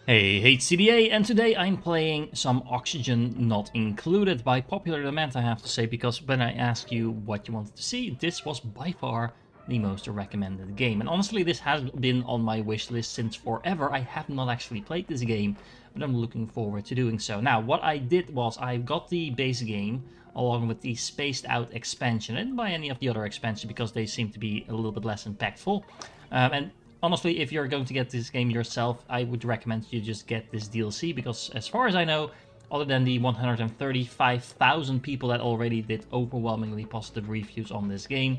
Hey, HCDA, and today I'm playing some Oxygen Not Included by popular demand, I have to say, because when I asked you what you wanted to see, this was by far the most recommended game. And honestly, this has been on my wish list since forever. I have not actually played this game, but I'm looking forward to doing so. Now, what I did was I got the base game along with the spaced out expansion. I didn't buy any of the other expansions because they seem to be a little bit less impactful. And honestly, if you're going to get this game yourself, I would recommend you just get this DLC because, as far as I know, other than the 135,000 people that already did overwhelmingly positive reviews on this game,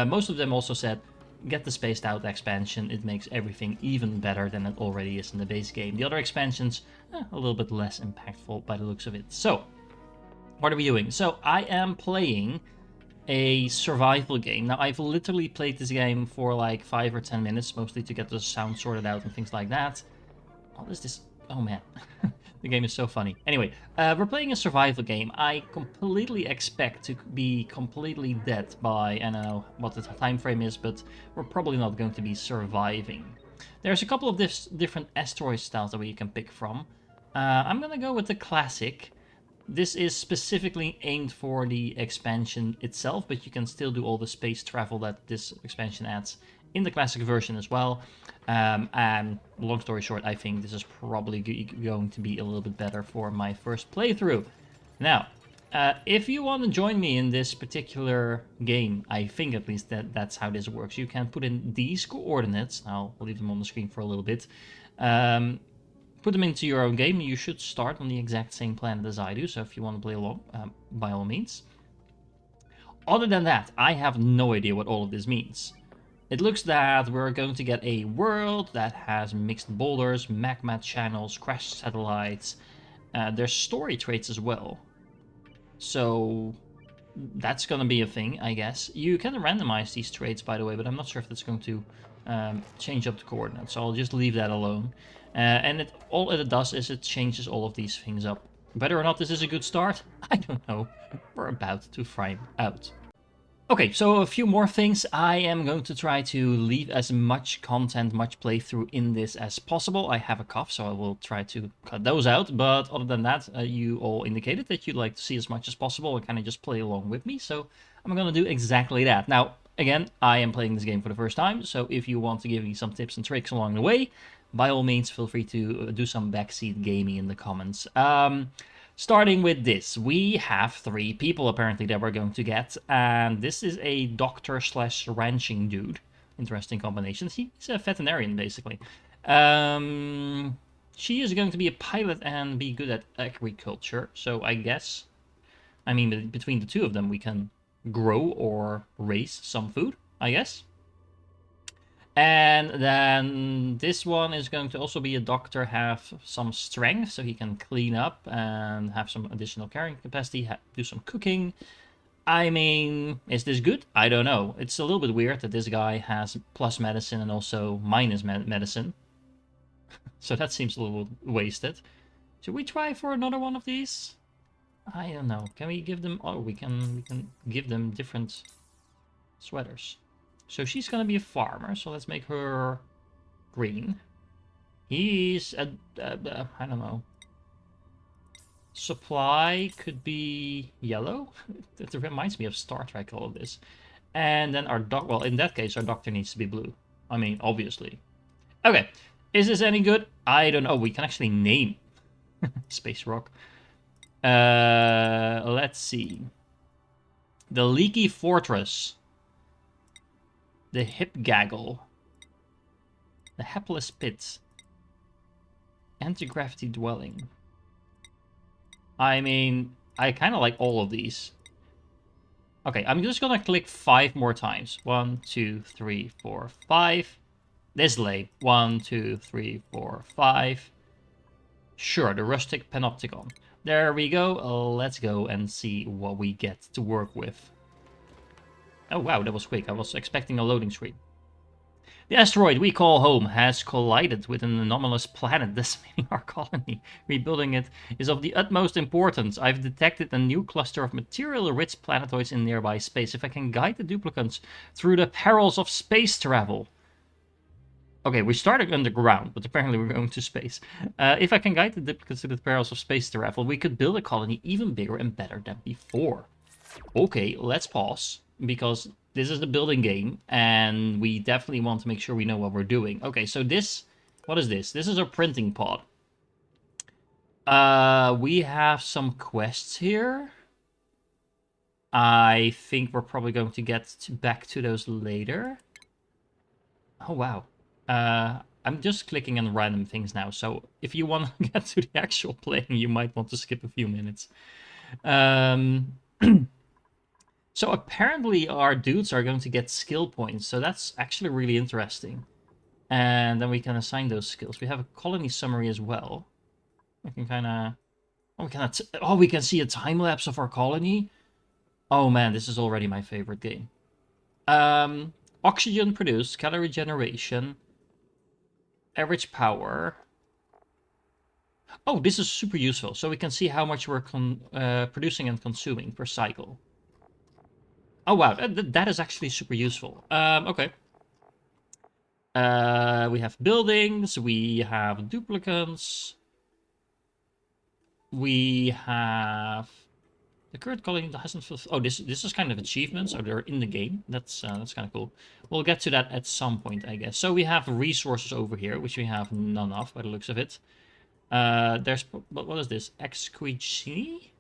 most of them also said, get the spaced out expansion, it makes everything even better than it already is in the base game. The other expansions, a little bit less impactful by the looks of it. So, what are we doing? So, I am playing a survival game. Now, I've literally played this game for like 5 or 10 minutes, mostly to get the sound sorted out and things like that. What is this? Oh man, the game is so funny. Anyway, we're playing a survival game. I completely expect to be completely dead by, I don't know what the time frame is, but we're probably not going to be surviving. There's a couple of different asteroid styles that we can pick from. I'm gonna go with the classic. This is specifically aimed for the expansion itself, but you can still do all the space travel that this expansion adds in the classic version as well. And long story short, I think this is probably going to be a little bit better for my first playthrough. Now, if you want to join me in this particular game, I think at least that's how this works. You can put in these coordinates. I'll leave them on the screen for a little bit. Put them into your own game. You should start on the exact same planet as I do, so if you want to play along, by all means. Other than that, I have no idea what all of this means. It looks that we're going to get a world that has mixed boulders, magma channels, crashed satellites. There's story traits as well. So that's going to be a thing, I guess. You can randomize these traits, by the way, but I'm not sure if that's going to change up the coordinates, so I'll just leave that alone. And all it does is it changes all of these things up. Whether or not this is a good start, I don't know. We're about to find out. Okay, so a few more things. I am going to try to leave as much content, much playthrough in this as possible. I have a cough, so I will try to cut those out. But other than that, you all indicated that you'd like to see as much as possible and kind of just play along with me. So I'm going to do exactly that. Now, again, I am playing this game for the first time. So if you want to give me some tips and tricks along the way, by all means, feel free to do some backseat gaming in the comments. Starting with this, we have 3 people apparently that we're going to get, and this is a doctor slash ranching dude. Interesting combinations. He's a veterinarian, basically. She is going to be a pilot and be good at agriculture, so I guess, I mean, between the two of them, we can grow or raise some food, I guess. And then this one is going to also be a doctor, have some strength, so he can clean up and have some additional carrying capacity, do some cooking. I mean, is this good? I don't know. It's a little bit weird that this guy has plus medicine and also minus medicine. So that seems a little wasted. Should we try for another one of these? I don't know. Can we give them... Oh, we can give them different sweaters. So she's gonna be a farmer, so let's make her green. He's I don't know. Supply could be yellow. It reminds me of Star Trek, all of this. And then our well, in that case, our doctor needs to be blue. I mean, obviously. Okay, is this any good? I don't know. We can actually name Space Rock. Let's see. The Leaky Fortress. The Hip Gaggle. The Hapless Pit. Anti-gravity Dwelling. I mean, I kind of like all of these. Okay, I'm just gonna click 5 more times. 1, 2, 3, 4, 5. This lake. 1, 2, 3, 4, 5. Sure, the Rustic Panopticon. There we go. Let's go and see what we get to work with. Oh wow, that was quick. I was expecting a loading screen. The asteroid we call home has collided with an anomalous planet decimating our colony. Rebuilding it is of the utmost importance. I've detected a new cluster of material-rich planetoids in nearby space. If I can guide the duplicants through the perils of space travel. Okay, we started underground, but apparently we're going to space. If I can guide the duplicates to the perils of space travel, we could build a colony even bigger and better than before. Okay, let's pause, because this is the building game, and we definitely want to make sure we know what we're doing. Okay, so this... What is this? This is our printing pod. We have some quests here. I think we're probably going to get back to those later. Oh, wow. I'm just clicking on random things now, so if you want to get to the actual playing, you might want to skip a few minutes. So apparently our dudes are going to get skill points, so that's actually really interesting. And then we can assign those skills. We have a colony summary as well. We can kind of... Oh, we can see a time lapse of our colony. Oh man, this is already my favorite game. Oxygen produced, calorie generation, average power. Oh, this is super useful. So we can see how much we're producing and consuming per cycle. Oh wow, that is actually super useful. Okay. We have buildings, we have duplicates, we have the current colony that hasn't fulfilled. Oh, this is kind of achievements, so they're in the game. That's kind of cool. We'll get to that at some point, I guess. So we have resources over here, which we have none of by the looks of it. There's what is this? Exquigini?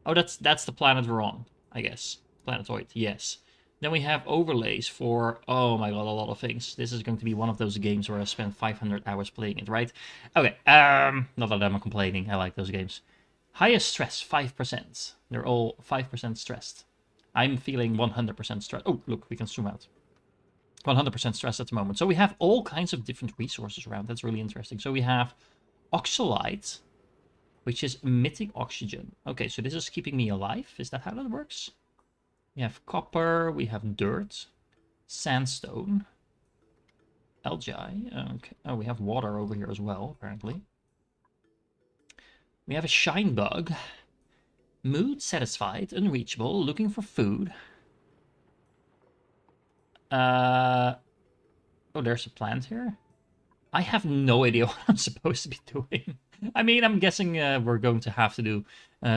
Oh, that's the planet we're on, I guess. Planetoid, yes. Then we have overlays for, oh my god, a lot of things. This is going to be one of those games where I spent 500 hours playing it, right? Okay, not that I'm complaining, I like those games. Highest stress, 5%. They're all 5% stressed. I'm feeling 100% stressed. Oh, look, we can zoom out. 100% stressed at the moment. So we have all kinds of different resources around. That's really interesting. So we have oxalite, which is emitting oxygen. Okay, so this is keeping me alive. Is that how that works? We have copper, we have dirt, sandstone, algae. Okay. Oh, we have water over here as well, apparently. We have a shine bug. Mood satisfied, unreachable, looking for food. Oh, there's a plant here. I have no idea what I'm supposed to be doing. I mean, I'm guessing we're going to have to do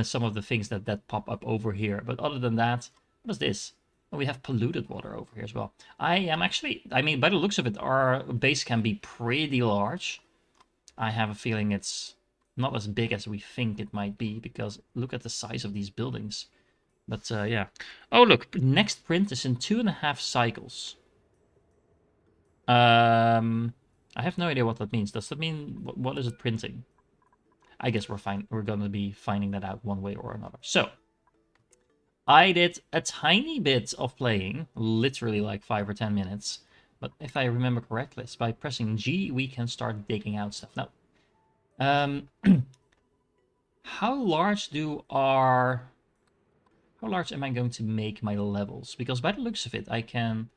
some of the things that pop up over here. But other than that, what is this? Oh, we have polluted water over here as well. I am actually, I mean, by the looks of it, our base can be pretty large. I have a feeling it's not as big as we think it might be, because look at the size of these buildings. But yeah. Oh, look, next print is in 2.5 cycles. I have no idea what that means. Does that mean, what is it printing? I guess we're gonna be finding that out one way or another. So, I did a tiny bit of playing, literally like 5 or 10 minutes. But if I remember correctly, by pressing G, we can start digging out stuff. Now, how large am I going to make my levels? Because by the looks of it, I can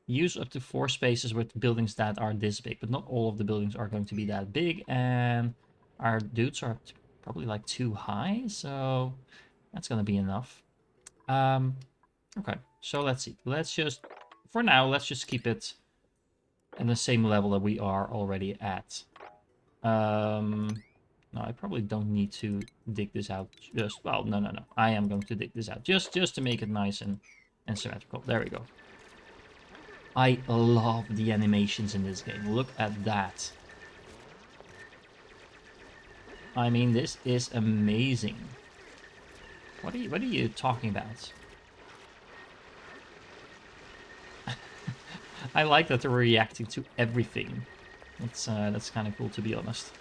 use up to 4 spaces with buildings that are this big, but not all of the buildings are going to be that big, and our dudes are probably like too high, so that's gonna be enough. Okay, so let's see. For now, let's just keep it in the same level that we are already at. No, I probably don't need to dig this out. Well, no. I am going to dig this out just to make it nice and symmetrical. There we go. I love the animations in this game. Look at that. I mean, this is amazing. What are you talking about? I like that they're reacting to everything. That's kind of cool, to be honest.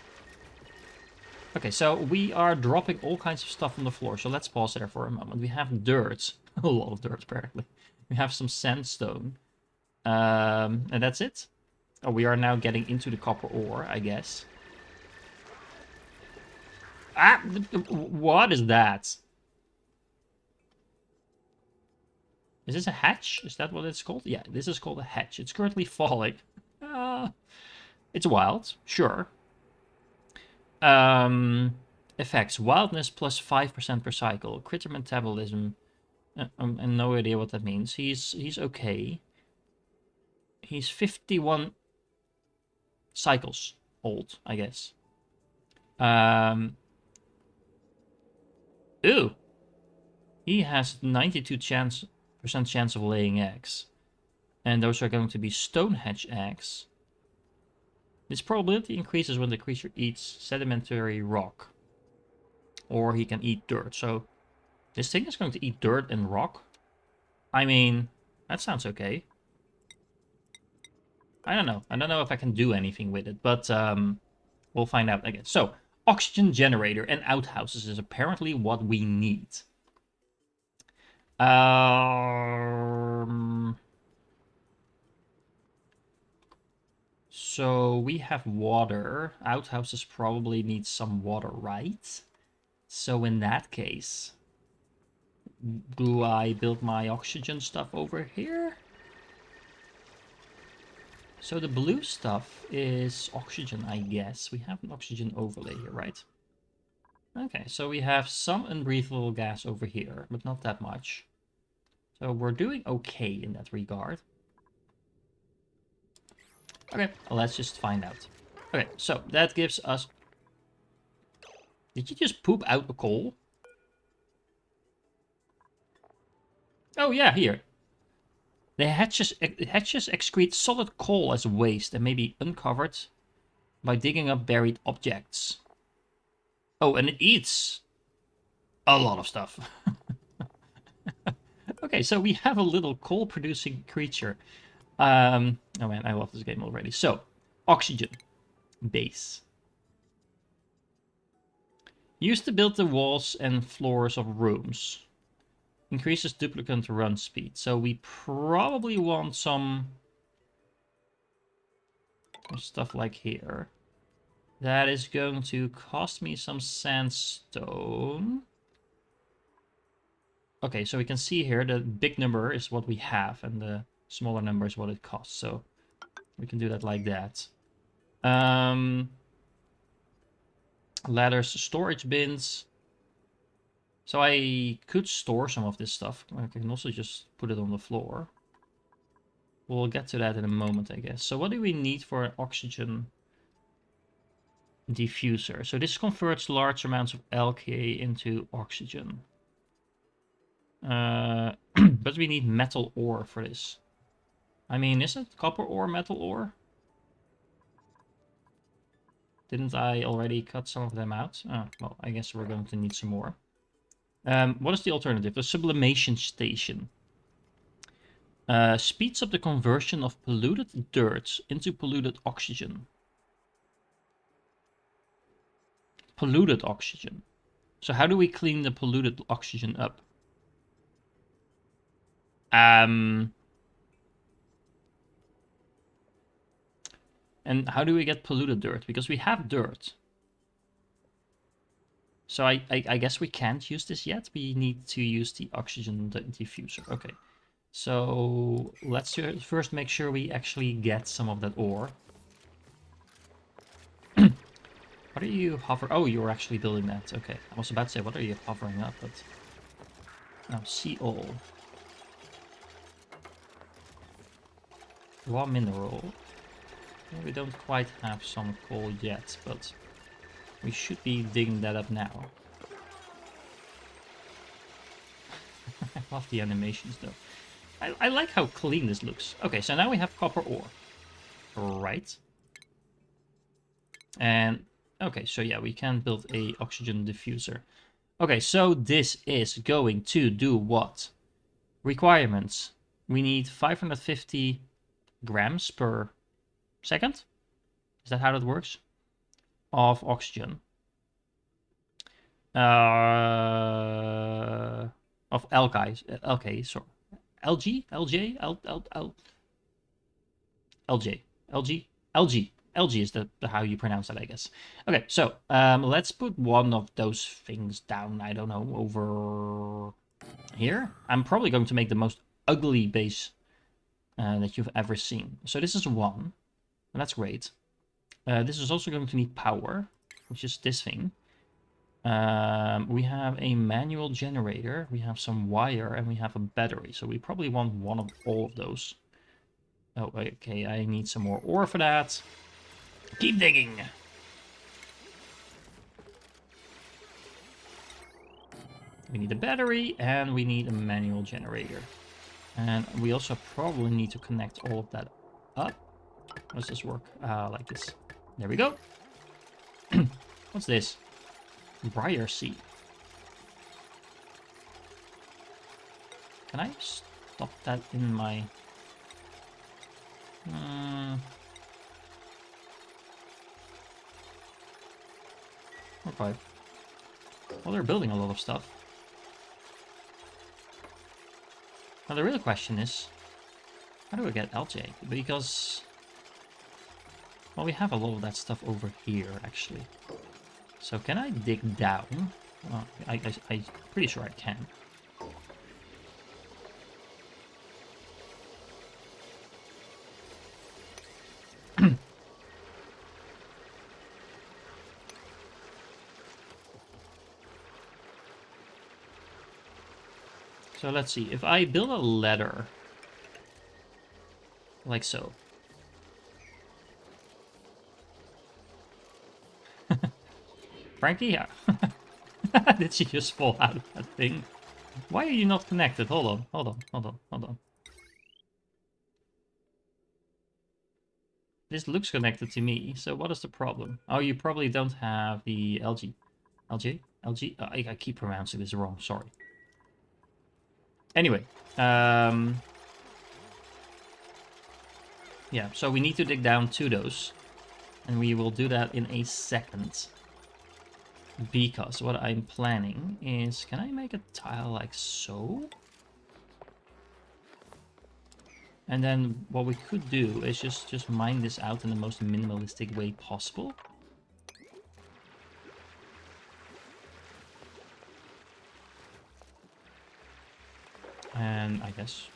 Okay, so we are dropping all kinds of stuff on the floor, so let's pause there for a moment. We have dirt. A lot of dirt, apparently. We have some sandstone. And that's it. Oh, we are now getting into the copper ore, I guess. Ah! What is that? Is this a hatch? Is that what it's called? Yeah, this is called a hatch. It's currently falling. It's wild, sure. Effects. Wildness plus 5% per cycle. Critter metabolism. I have no idea what that means. He's okay. He's 51 cycles old, I guess. Ooh. He has 92% chance of laying eggs. And those are going to be Stonehenge eggs. This probability increases when the creature eats sedimentary rock. Or he can eat dirt. So this thing is going to eat dirt and rock. I mean, that sounds okay. I don't know. I don't know if I can do anything with it, but we'll find out again. So, oxygen generator and outhouses is apparently what we need. So we have water. Outhouses probably need some water, right? So in that case, do I build my oxygen stuff over here? So the blue stuff is oxygen, I guess. We have an oxygen overlay here, right? Okay, so we have some unbreathable gas over here, but not that much. So we're doing okay in that regard. Okay, let's just find out. Okay, so that gives us... Did you just poop out a coal? Oh yeah, here. The hatches excrete solid coal as waste and may be uncovered by digging up buried objects. Oh, and it eats a lot of stuff. Okay, so we have a little coal-producing creature. Oh man, I love this game already. So, oxygen. Base. Used to build the walls and floors of rooms. Increases duplicant run speed. So we probably want some stuff like here. That is going to cost me some sandstone. Okay, so we can see here the big number is what we have and the smaller number is what it costs. So we can do that like that. Ladders, storage bins. So I could store some of this stuff. I can also just put it on the floor. We'll get to that in a moment, I guess. So what do we need for an oxygen diffuser? So this converts large amounts of LK into oxygen. But we need metal ore for this. I mean, is it copper ore, metal ore? Didn't I already cut some of them out? Oh, well, I guess we're going to need some more. What is the alternative? The sublimation station. Speeds up the conversion of polluted dirt into polluted oxygen. Polluted oxygen. So how do we clean the polluted oxygen up? And how do we get polluted dirt? Because we have dirt. So I guess we can't use this yet. We need to use the oxygen diffuser. Okay. So let's first make sure we actually get some of that ore. What are you hovering? Oh, you're actually building that. Okay. I was about to say, what are you hovering up? But no, see all. Raw mineral. Well, we don't quite have some coal yet, but we should be digging that up now. I love the animations though. I like how clean this looks. Okay, so now we have copper ore. Right. And, okay, so yeah, we can build a oxygen diffuser. Okay, so this is going to do what? Requirements. We need 550 grams per second. Is that how that works? Of oxygen. Of alkalis. Okay, sorry. LG? LJ? LJ. LG? LG. LG is the how you pronounce that, I guess. Okay, so let's put one of those things down, I don't know, over here. I'm probably going to make the most ugly base that you've ever seen. So this is one, and that's great. This is also going to need power, which is this thing. We have a manual generator, we have some wire, and we have a battery. So we probably want one of all of those. Oh, okay, I need some more ore for that. Keep digging! We need a battery, and we need a manual generator. And we also probably need to connect all of that up. How does this work? Like this. There we go. What's this? Briar seed. Can I stop that in my... Okay. Well, they're building a lot of stuff. Now the real question is, how do I get LJ? Because, well, we have a lot of that stuff over here, actually. So can I dig down? I'm pretty sure I can. So let's see, if I build a ladder, like so. Frankie, yeah. Did she just fall out of that thing? Why are you not connected? Hold on, hold on, hold on, hold on. This looks connected to me, so what is the problem? Oh, you probably don't have the LG. LG? LG? I keep pronouncing this wrong, sorry. Anyway, yeah, so we need to dig down to those. And we will do that in a second. Because what I'm planning is... Can I make a tile like so? And then what we could do is just mine this out in the most minimalistic way possible. And I guess...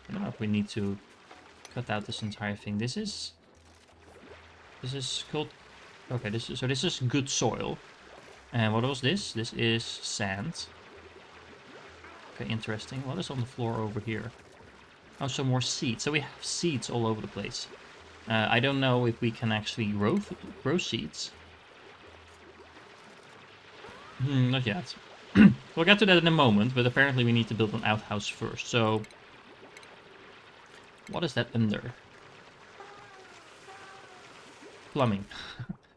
I don't know if we need to cut out this entire thing. This is called... Okay, this is good soil. And what was this? This is sand. Okay, interesting. What is on the floor over here? Oh, some more seeds. So we have seeds all over the place. I don't know if we can actually grow seeds. Not yet. We'll get to that in a moment, but apparently we need to build an outhouse first. So, what is that under? Plumbing.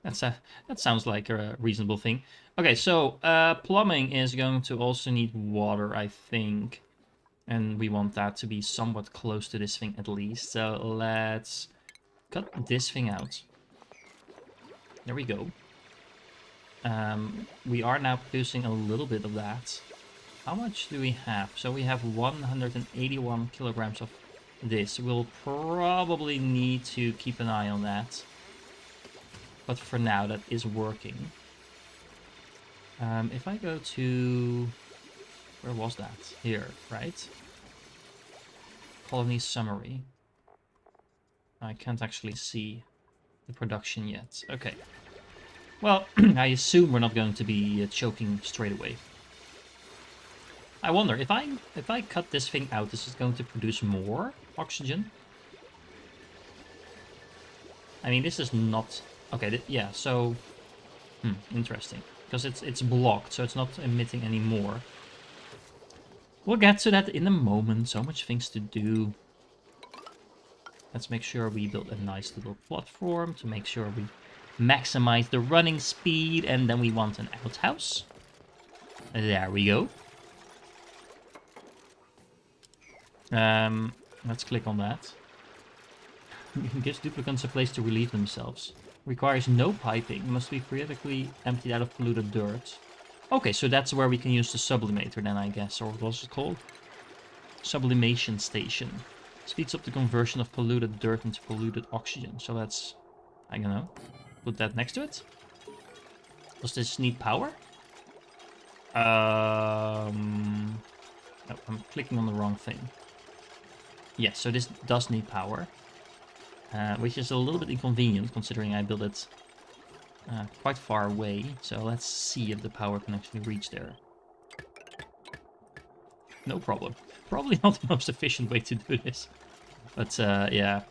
That sounds like a reasonable thing. Okay, so plumbing is going to also need water, I think. And we want that to be somewhat close to this thing at least. So let's cut this thing out. There we go. We are now producing a little bit of that. How much do we have? So we have 181 kilograms of this. We'll probably need to keep an eye on that. But for now, that is working. If I go to... Where was that? Here, right? Colony summary. I can't actually see the production yet. Okay. Well, I assume we're not going to be choking straight away. I wonder, if I cut this thing out, is it going to produce more oxygen? I mean, this is not... Okay, yeah, so... interesting. Because it's blocked, so it's not emitting any more. We'll get to that in a moment. So much things to do. Let's make sure we build a nice little platform to make sure we maximize the running speed. And then we want an outhouse. There we go. Let's click on that. Gives duplicants a place to relieve themselves. Requires no piping. Must be periodically emptied out of polluted dirt. Okay, so that's where we can use the sublimator then, I guess. Or what was it called? Sublimation station. Speeds up the conversion of polluted dirt into polluted oxygen. So let's, I don't know, put that next to it. Does this need power? No, I'm clicking on the wrong thing. Yes, so this does need power. Which is a little bit inconvenient considering I built it quite far away. So let's see if the power can actually reach there. No problem. Probably not the most efficient way to do this. But yeah.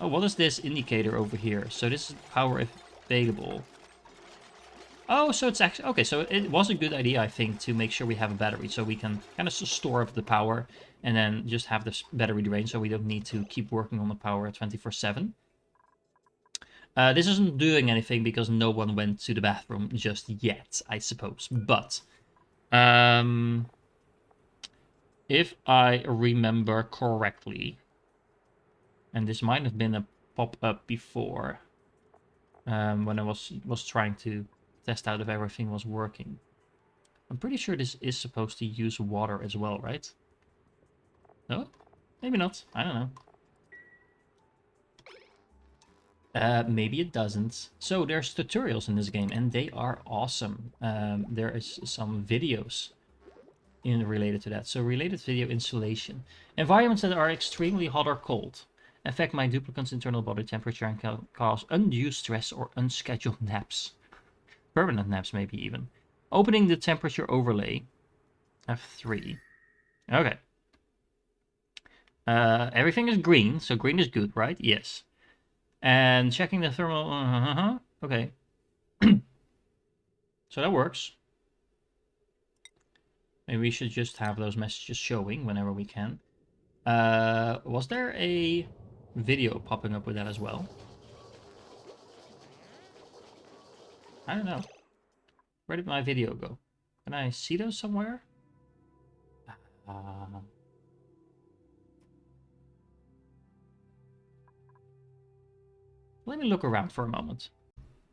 Oh, what is this indicator over here? So this is power available. Oh, so it's actually... Okay, so it was a good idea, I think, to make sure we have a battery. So we can kind of store up the power and then just have this battery drain so we don't need to keep working on the power 24/7. This isn't doing anything because no one went to the bathroom just yet, I suppose. But if I remember correctly, and this might have been a pop-up before when I was trying to test out if everything was working. I'm pretty sure this is supposed to use water as well, right? No? Maybe not. I don't know. Maybe it doesn't. So there's tutorials in this game, and they are awesome. There is some videos related to that. So related video installation. Environments that are extremely hot or cold affect my duplicant's internal body temperature and can cause undue stress or unscheduled naps. Permanent naps, maybe even. Opening the temperature overlay. F3. Okay. Everything is green, so green is good, right? Yes. And checking the thermal... Okay. So that works. Maybe we should just have those messages showing whenever we can. Was there a video popping up with that as well? I don't know. Where did my video go? Can I see those somewhere? Let me look around for a moment.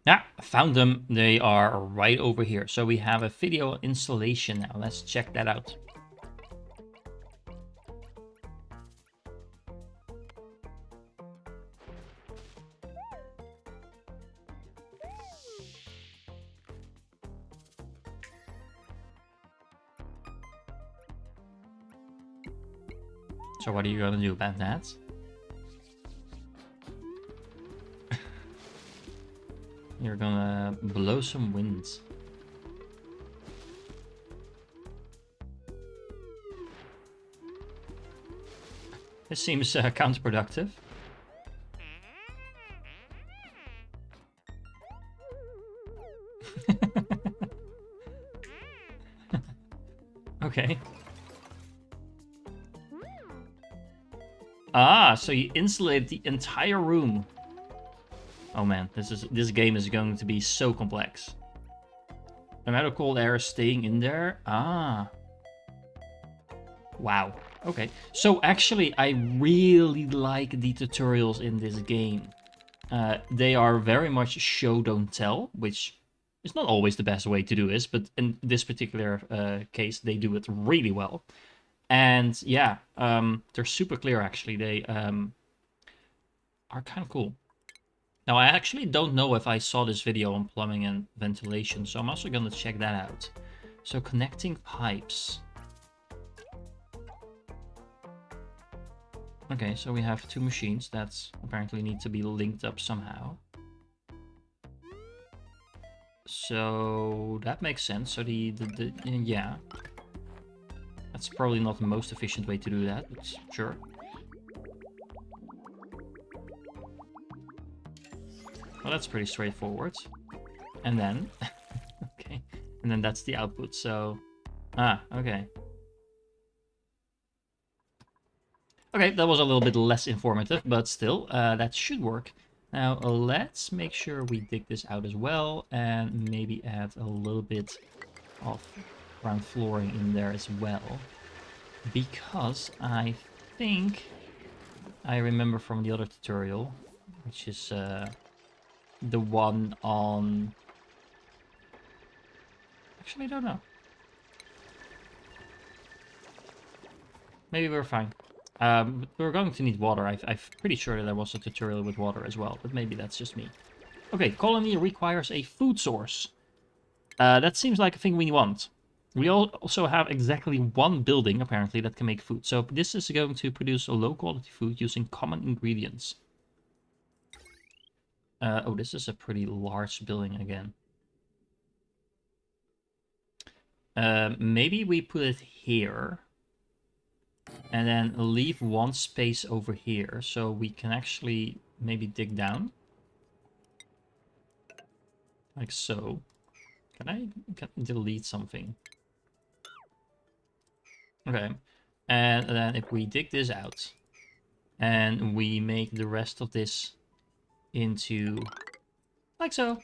Yeah, I found them. They are right over here. So we have a video installation now. Let's check that out. So what are you gonna do about that? You're gonna blow some winds. This seems counterproductive. Okay. Ah, so you insulated the entire room. Oh man, this game is going to be so complex. No matter cold air staying in there. Ah. Wow. Okay. So actually, I really like the tutorials in this game. They are very much show don't tell, which is not always the best way to do this, but in this particular case, they do it really well. And yeah, they're super clear actually. They are kind of cool. Now, I actually don't know if I saw this video on plumbing and ventilation, so I'm also going to check that out. So connecting pipes. Okay, so we have two machines that apparently need to be linked up somehow. So that makes sense. So yeah. That's probably not the most efficient way to do that, but sure. Well, that's pretty straightforward. And then, okay, and then that's the output, so, okay. Okay, that was a little bit less informative, but still, that should work. Now, let's make sure we dig this out as well, and maybe add a little bit of ground flooring in there as well. Because I think I remember from the other tutorial, which is, the one on... Actually, I don't know. Maybe we're fine. We're going to need water. I'm pretty sure that there was a tutorial with water as well, but maybe that's just me. Okay, colony requires a food source. That seems like a thing we want. We also have exactly one building, apparently, that can make food. So this is going to produce a low-quality food using common ingredients. Oh, this is a pretty large building again. Maybe we put it here. And then leave one space over here. So we can actually maybe dig down. Like so. Can I delete something? Okay. And then if we dig this out and we make the rest of this into like so.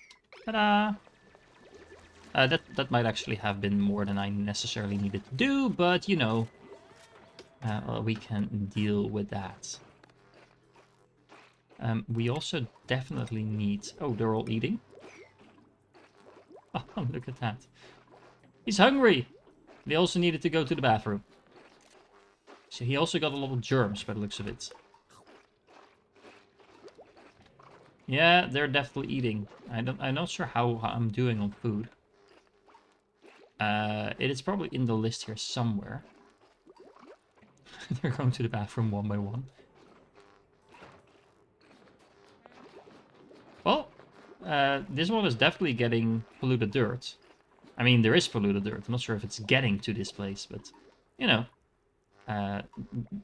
Ta-da! That might actually have been more than I necessarily needed to do, but you know, well, we can deal with that. We also definitely need... Oh, they're all eating. Oh, look at that. He's hungry! They also needed to go to the bathroom. So he also got a lot of germs by the looks of it. Yeah, they're definitely eating. I'm not sure how I'm doing on food. It is probably in the list here somewhere. They're going to the bathroom one by one. Well, this one is definitely getting polluted dirt. I mean, there is polluted dirt. I'm not sure if it's getting to this place, but, you know,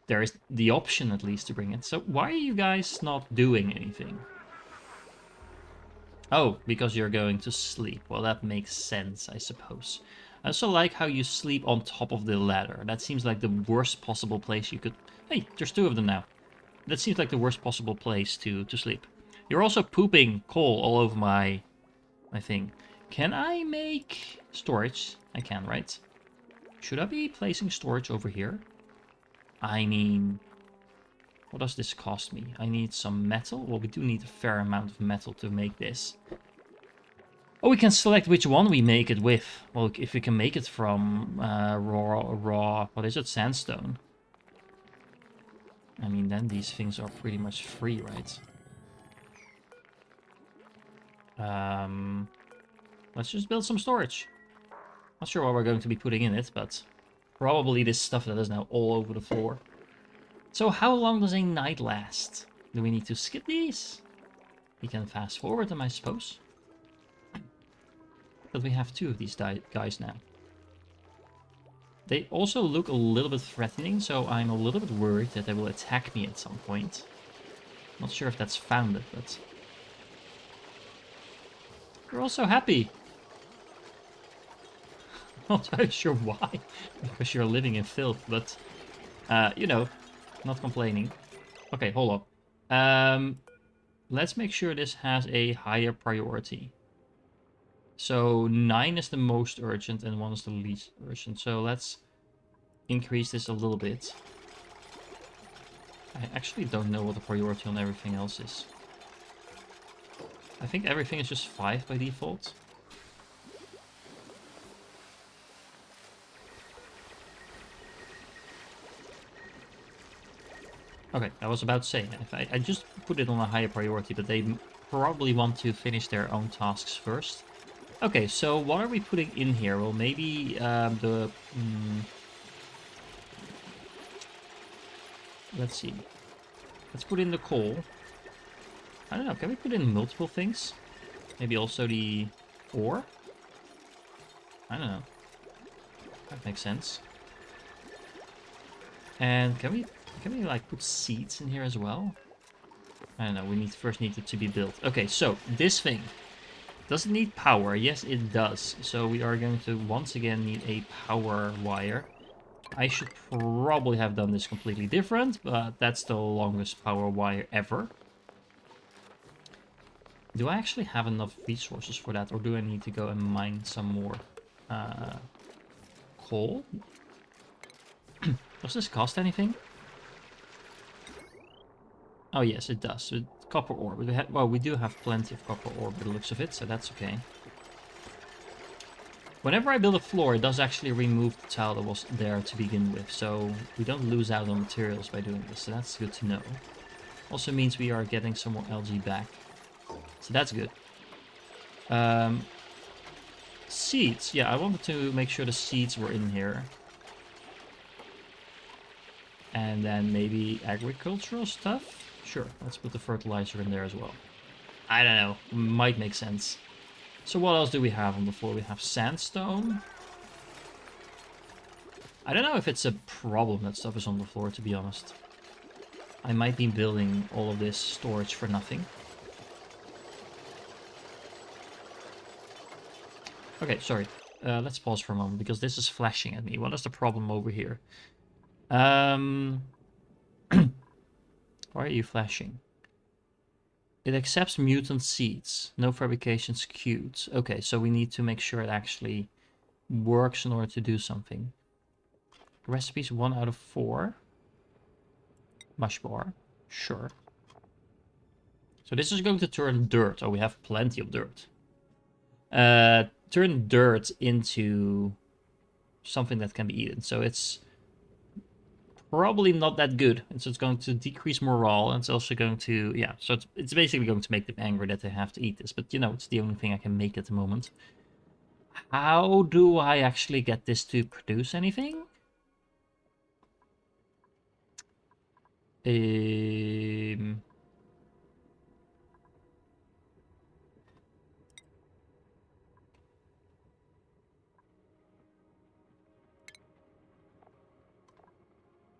there is the option at least to bring it. So why are you guys not doing anything? Oh, because you're going to sleep. Well, that makes sense, I suppose. I also like how you sleep on top of the ladder. That seems like the worst possible place you could... Hey, there's two of them now. That seems like the worst possible place to sleep. You're also pooping coal all over my thing. Can I make storage? I can, right? Should I be placing storage over here? I mean, what does this cost me? I need some metal. Well, we do need a fair amount of metal to make this. Oh, we can select which one we make it with. Well, if we can make it from raw, what is it, sandstone? I mean, then these things are pretty much free, right? Let's just build some storage. Not sure what we're going to be putting in it, but probably this stuff that is now all over the floor. So how long does a night last? Do we need to skip these? We can fast forward them, I suppose. But we have two of these guys now. They also look a little bit threatening, so I'm a little bit worried that they will attack me at some point. Not sure if that's founded, but... You're also happy. Not very sure why. Because you're living in filth, but... you know, not complaining. Okay, hold up. Let's make sure this has a higher priority. So 9 is the most urgent and 1 is the least urgent. So let's increase this a little bit. I actually don't know what the priority on everything else is. I think everything is just 5 by default. Okay, I was about to say, if I just put it on a higher priority, but they probably want to finish their own tasks first. Okay, so what are we putting in here? Well, maybe let's see. Let's put in the coal. I don't know, can we put in multiple things? Maybe also the ore? I don't know. That makes sense. And can we like put seeds in here as well? I don't know, we first need it to be built. Okay, so this thing. Does it need power? Yes, it does. So we are going to once again need a power wire. I should probably have done this completely different, but that's the longest power wire ever. Do I actually have enough resources for that, or do I need to go and mine some more coal? Does this cost anything? Oh yes, it does. With copper ore. Well, we do have plenty of copper ore by the looks of it, so that's okay. Whenever I build a floor, it does actually remove the tile that was there to begin with, so we don't lose out on materials by doing this, so that's good to know. Also means we are getting some more algae back, so that's good. Seeds. Yeah, I wanted to make sure the seeds were in here. And then maybe agricultural stuff? Sure, let's put the fertilizer in there as well. I don't know, might make sense. So what else do we have on the floor? We have sandstone. I don't know if it's a problem that stuff is on the floor, to be honest. I might be building all of this storage for nothing. Okay, sorry. Let's pause for a moment because this is flashing at me. What is the problem over here? Why are you flashing? It accepts mutant seeds. No fabrications queued. Okay, so we need to make sure it actually works in order to do something. Recipes 1 out of 4. Mush bar. Sure. So this is going to turn dirt. Oh, we have plenty of dirt. Turn dirt into something that can be eaten. So it's probably not that good. And so it's going to decrease morale. And it's also going to, yeah, so it's basically going to make them angry that they have to eat this. But, you know, it's the only thing I can make at the moment. How do I actually get this to produce anything?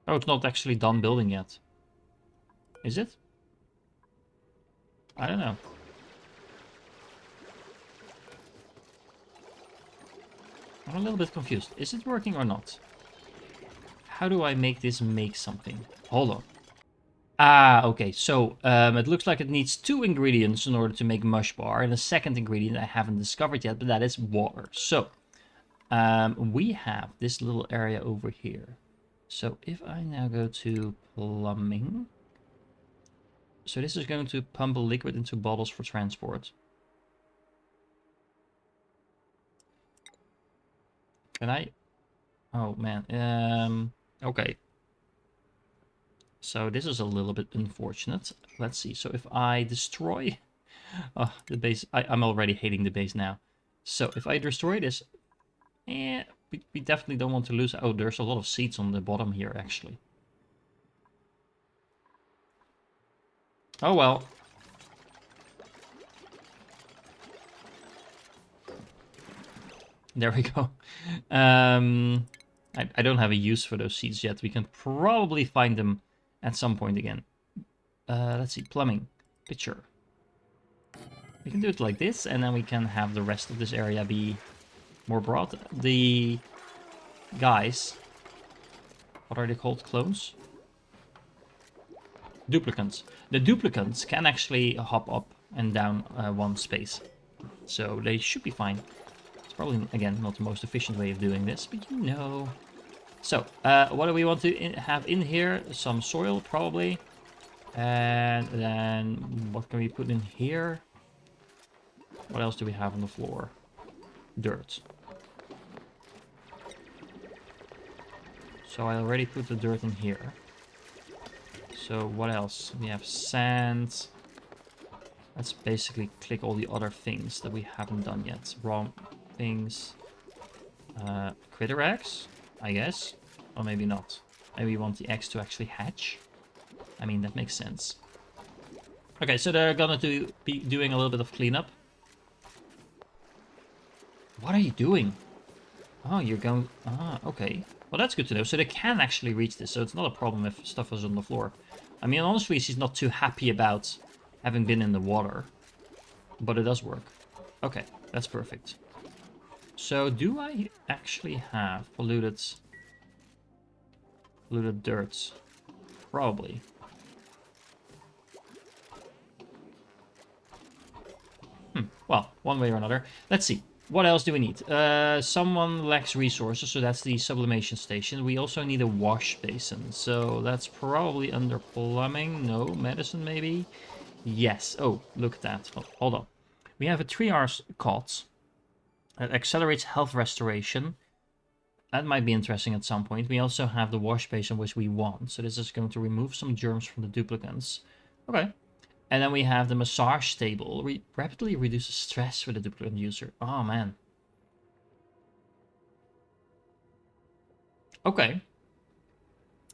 Oh, it's not actually done building yet. Is it? I don't know. I'm a little bit confused. Is it working or not? How do I make this make something? Hold on. Ah, okay. So it looks like it needs 2 ingredients in order to make mush bar. And the second ingredient I haven't discovered yet, but that is water. So we have this little area over here. So if I now go to plumbing. So this is going to pump a liquid into bottles for transport. Can I? Oh man. Okay. So this is a little bit unfortunate. Let's see. So if I destroy the base, I'm already hating the base now. So if I destroy this, we definitely don't want to lose. Oh, there's a lot of seeds on the bottom here actually. Oh well. There we go. I don't have a use for those seeds yet. We can probably find them at some point again. Let's see, plumbing, pitcher. We can do it like this, and then we can have the rest of this area be more broad. The guys, what are they called? Clones? Duplicants. The duplicants can actually hop up and down one space. So they should be fine. It's probably, again, not the most efficient way of doing this, but you know. So, what do we want to have in here? Some soil, probably. And then, what can we put in here? What else do we have on the floor? Dirt. So I already put the dirt in here. So what else? We have sand. Let's basically click all the other things that we haven't done yet. Raw things. Critter eggs, I guess. Or maybe not. Maybe we want the eggs to actually hatch. I mean, that makes sense. Okay, so they're gonna be doing a little bit of cleanup. What are you doing? Oh, you're going... Ah, okay. Well, that's good to know. So they can actually reach this, so it's not a problem if stuff is on the floor. I mean, honestly, she's not too happy about having been in the water. But it does work. Okay, that's perfect. So, do I actually have polluted dirt? Probably. Well, one way or another. Let's see. What else do we need? Someone lacks resources, so that's the sublimation station. We also need a wash basin, so that's probably under plumbing. No, medicine maybe? Yes. Oh, look at that. Oh, hold on. We have a 3-hour cot that accelerates health restoration. That might be interesting at some point. We also have the wash basin, which we want. So this is going to remove some germs from the duplicants. Okay. And then we have the massage table. Rapidly reduces stress for the duplicant user. Oh, man. Okay.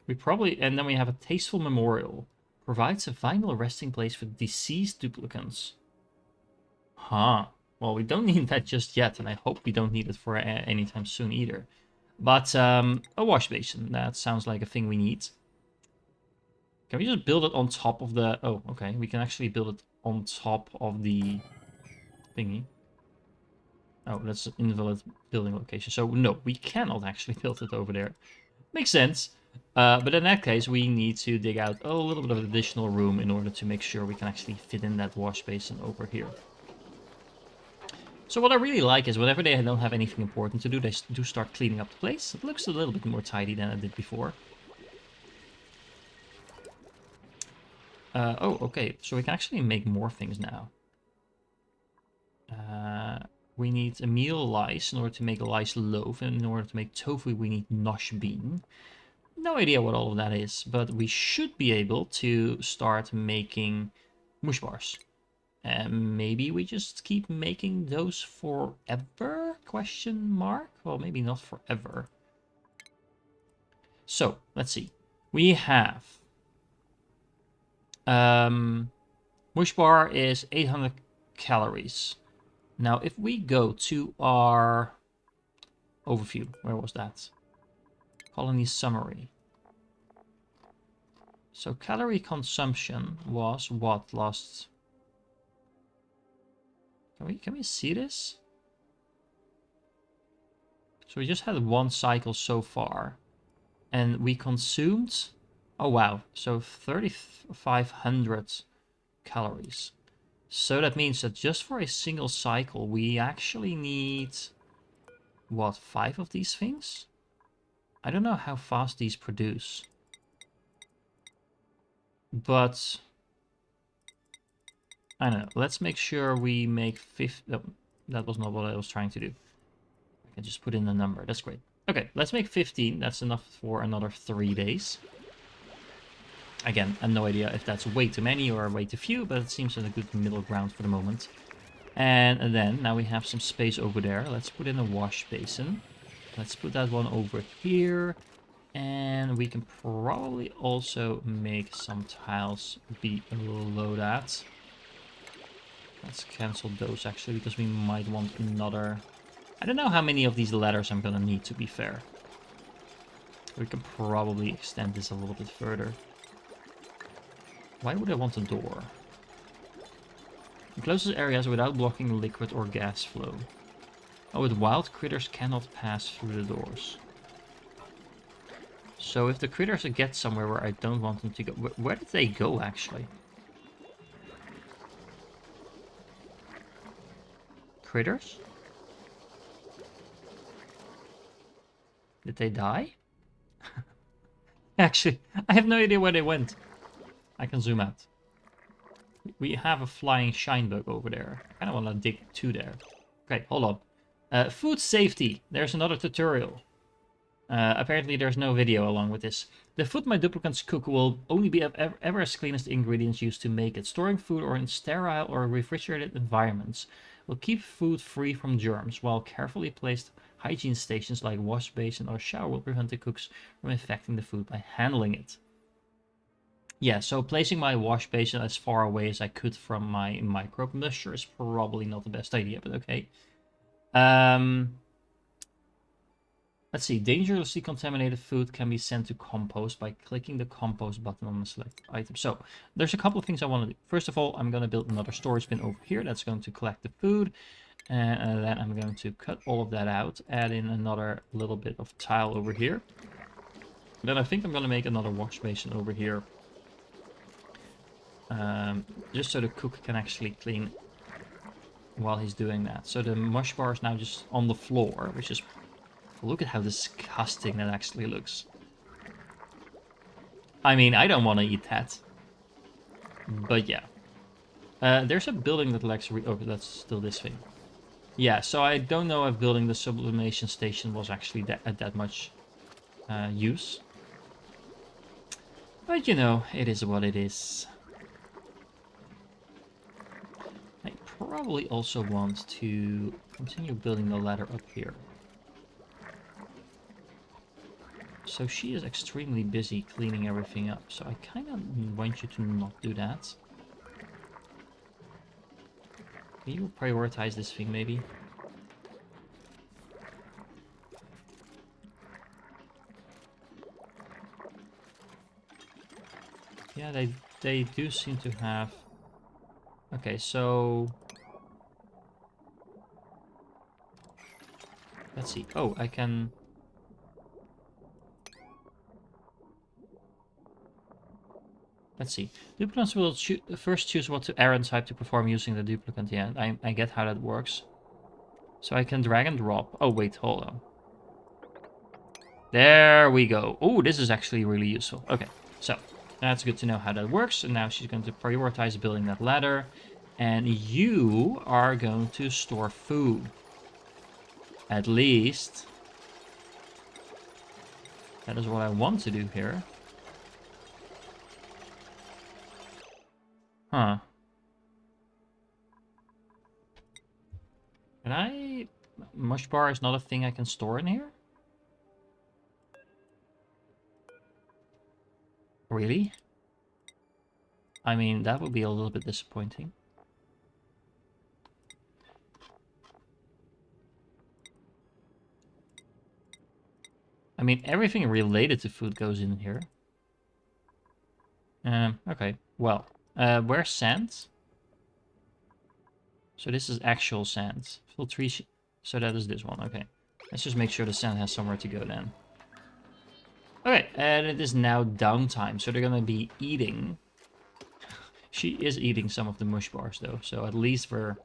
And then we have a tasteful memorial. Provides a final resting place for deceased duplicants. Huh. Well, we don't need that just yet, and I hope we don't need it for anytime soon either. But a wash basin, that sounds like a thing we need. Can we just build it on top of the... Oh, okay. We can actually build it on top of the thingy. Oh, that's an invalid building location. So, no, we cannot actually build it over there. Makes sense. But in that case, we need to dig out a little bit of additional room in order to make sure we can actually fit in that wash basin over here. So what I really like is whenever they don't have anything important to do, they do start cleaning up the place. It looks a little bit more tidy than it did before. Oh, okay. So we can actually make more things now. We need a meal lice in order to make a lice loaf. And in order to make tofu, we need nosh bean. No idea what all of that is, but we should be able to start making mush bars. And maybe we just keep making those forever? Question mark? Well, maybe not forever. So, let's see. We have... mush bar is 800 calories. Now, if we go to our overview, where was that? Colony summary. So calorie consumption was what last? Can we see this? So we just had one cycle so far, and we consumed. Oh wow! So 3,500 calories. So that means that just for a single cycle, we actually need what, 5 of these things? I don't know how fast these produce. But I don't know. Let's make sure we make 50. Oh, that was not what I was trying to do. I can just put in a number. That's great. Okay, let's make 15. That's enough for another 3 days. Again, I have no idea if that's way too many or way too few, but it seems in a good middle ground for the moment. And then, now we have some space over there. Let's put in a wash basin. Let's put that one over here. And we can probably also make some tiles below that. Let's cancel those actually, because we might want another... I don't know how many of these ladders I'm gonna need, to be fair. We can probably extend this a little bit further. Why would I want a door? Encloses areas without blocking liquid or gas flow. Oh, with wild critters cannot pass through the doors. So if the critters get somewhere where I don't want them to go... Where did they go, actually? Critters? Did they die? Actually, I have no idea where they went. I can zoom out. We have a flying shine bug over there. I kind of want to dig to there. Okay, hold on. Food safety. There's another tutorial. Apparently there's no video along with this. The food my duplicants cook will only be ever as clean as the ingredients used to make it. Storing food or in sterile or refrigerated environments will keep food free from germs, while carefully placed hygiene stations like wash basin or shower will prevent the cooks from infecting the food by handling it. Yeah, so placing my wash basin as far away as I could from my microbe musher is probably not the best idea, but okay. Let's see, dangerously contaminated food can be sent to compost by clicking the compost button on the selected item. So, there's a couple of things I want to do. First of all, I'm going to build another storage bin over here that's going to collect the food. And then I'm going to cut all of that out, add in another little bit of tile over here. Then I think I'm going to make another wash basin over here. Just so the cook can actually clean while he's doing that. So the mush bar is now just on the floor, which is... Look at how disgusting that actually looks. I mean, I don't want to eat that. But yeah. There's a building that lacks... Oh, that's still this thing. Yeah, so I don't know if building the sublimation station was actually at that much use. But you know, it is what it is. I probably also want to continue building the ladder up here. So she is extremely busy cleaning everything up, so I kind of want you to not do that. Can you prioritize this thing, maybe? Yeah, they do seem to have... Okay, so... Let's see. Oh, I can... Let's see. Duplicants will first choose what errand type to perform using the duplicant. Yeah, I get how that works. So I can drag and drop. Oh, wait, hold on. There we go. Oh, this is actually really useful. Okay, so that's good to know how that works. And now she's going to prioritize building that ladder. And you are going to store food. At least. That is what I want to do here. Huh. Can I... Mush bar is not a thing I can store in here? Really? I mean, that would be a little bit disappointing. I mean, everything related to food goes in here. Okay. Well, where's sand? So this is actual sand. Filtration. So that is this one. Okay. Let's just make sure the sand has somewhere to go then. Okay, and it is now downtime. So they're gonna be eating. She is eating some of the mush bars though. So at least we're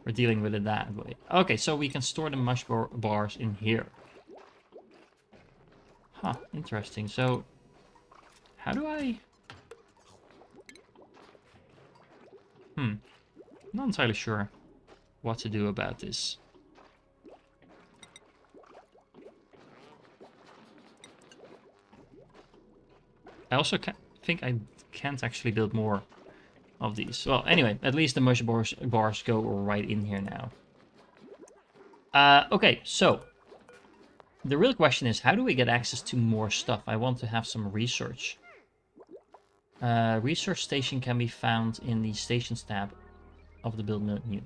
dealing with it that way. Okay, so we can store the mush bars in here. Huh, interesting. So how do I... Not entirely sure what to do about this. I also think I can't actually build more of these. Well, anyway, at least the mush bars go right in here now. Okay, so the real question is, how do we get access to more stuff? I want to have some research. Research station can be found in the stations tab of the build menu.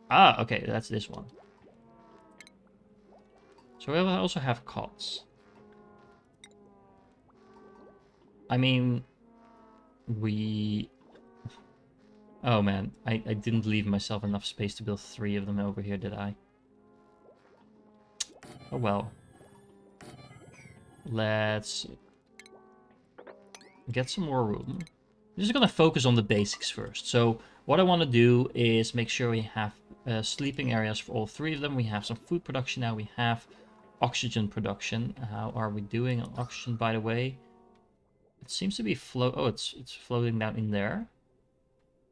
Ah, okay, that's this one. So we will also have cots. I mean, we... Oh man, I didn't leave myself enough space to build 3 of them over here, did I? Oh well. Let's get some more room. I'm just gonna focus on the basics first. So what I want to do is make sure we have sleeping areas for all 3 of them. We have some food production now. We have oxygen production. How are we doing on oxygen, by the way? It seems to be it's floating down in there.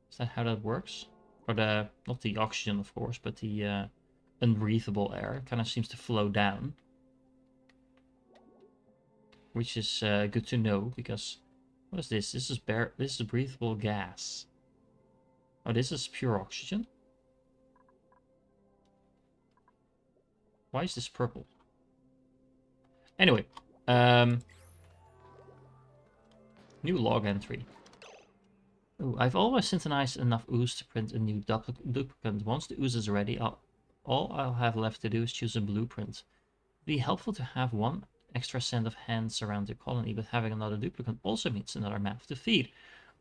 Is that how that works? Or the, not the oxygen, of course, but the unbreathable air kind of seems to flow down. Which is good to know, because what is this? This is breathable gas. Oh, this is pure oxygen? Why is this purple? Anyway, new log entry. Ooh, I've always synthesized enough ooze to print a new duplicant. Once the ooze is ready, all I'll have left to do is choose a blueprint. It'd be helpful to have one extra set of hands around the colony, but having another duplicant also means another mouth to feed.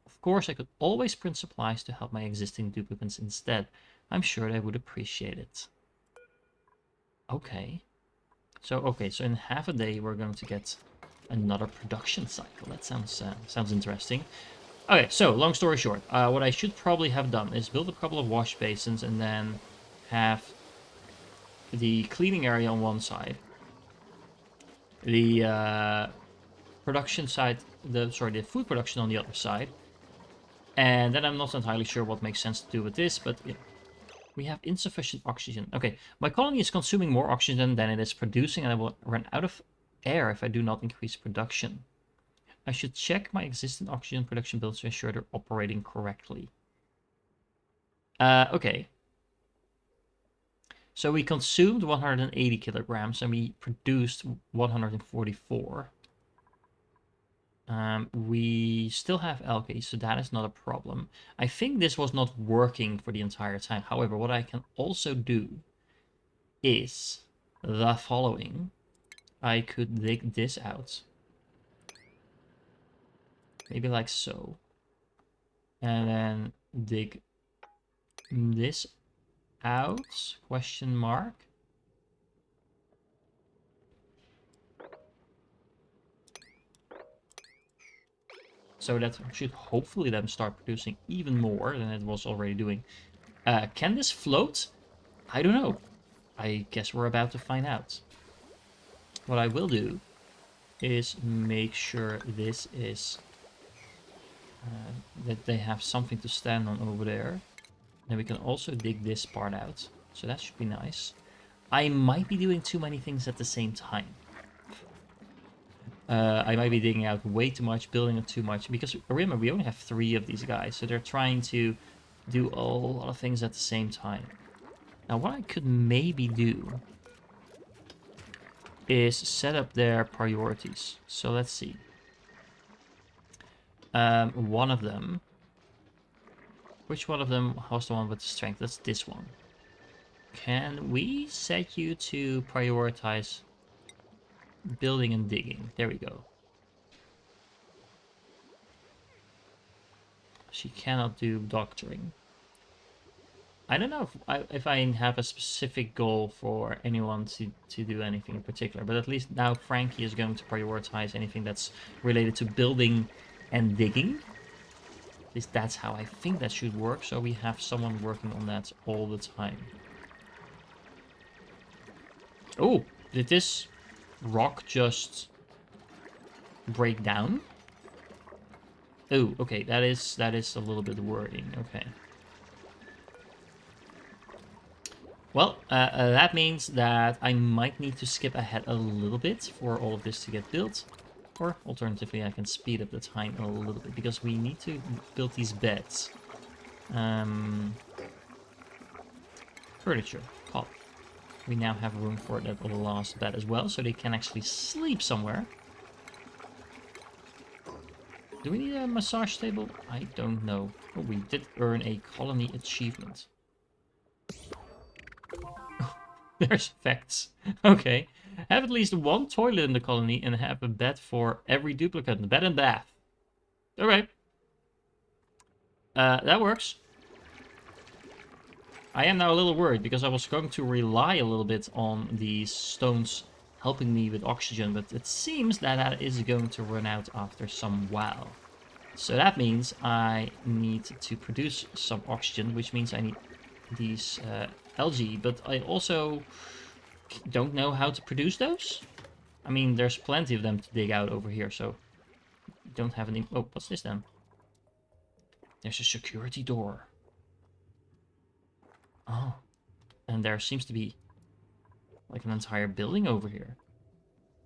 Of course, I could always print supplies to help my existing duplicants instead. I'm sure they would appreciate it. Okay. So in half a day we're going to get another production cycle. That sounds interesting. Okay, so long story short, what I should probably have done is build a couple of wash basins and then have the cleaning area on one side, the production side, the food production on the other side, and then I'm not entirely sure what makes sense to do with this, but yeah, we have insufficient oxygen. Okay, my colony is consuming more oxygen than it is producing, and I will run out of air if I do not increase production. I should check my existing oxygen production builds to ensure they're operating correctly. Okay. So we consumed 180 kilograms and we produced 144. We still have algae, so that is not a problem. I think this was not working for the entire time. However, what I can also do is the following. I could dig this out. Maybe like so. And then dig this out, question mark. So that should hopefully then start producing even more than it was already doing. Can this float? I don't know. I guess we're about to find out. What I will do is make sure this is that they have something to stand on over there. Then we can also dig this part out. So that should be nice. I might be doing too many things at the same time. I might be digging out way too much, building it too much. Because remember, we only have 3 of these guys. So they're trying to do a lot of things at the same time. Now what I could maybe do is set up their priorities. So let's see. One of them. Which one of them has the one with the strength? That's this one. Can we set you to prioritize building and digging? There we go. She cannot do doctoring. I don't know if I have a specific goal for anyone to do anything in particular, but at least now Frankie is going to prioritize anything that's related to building and digging. At least that's how I think that should work, so we have someone working on that all the time. Oh, did this rock just break down? Oh, okay, that is a little bit worrying. Okay. Well, that means that I might need to skip ahead a little bit for all of this to get built. Or alternatively, I can speed up the time a little bit because we need to build these beds. Furniture. Cop. We now have room for that last bed as well, so they can actually sleep somewhere. Do we need a massage table? I don't know. Oh, we did earn a colony achievement. There's effects. Okay. Have at least 1 toilet in the colony and have a bed for every duplicate. Bed and bath. Okay. That works. I am now a little worried because I was going to rely a little bit on these stones helping me with oxygen, but it seems that that is going to run out after some while. So that means I need to produce some oxygen, which means I need these algae, but I also don't know how to produce those. I mean, there's plenty of them to dig out over here, so don't have any... Oh, what's this then? There's a security door. Oh, and there seems to be like an entire building over here.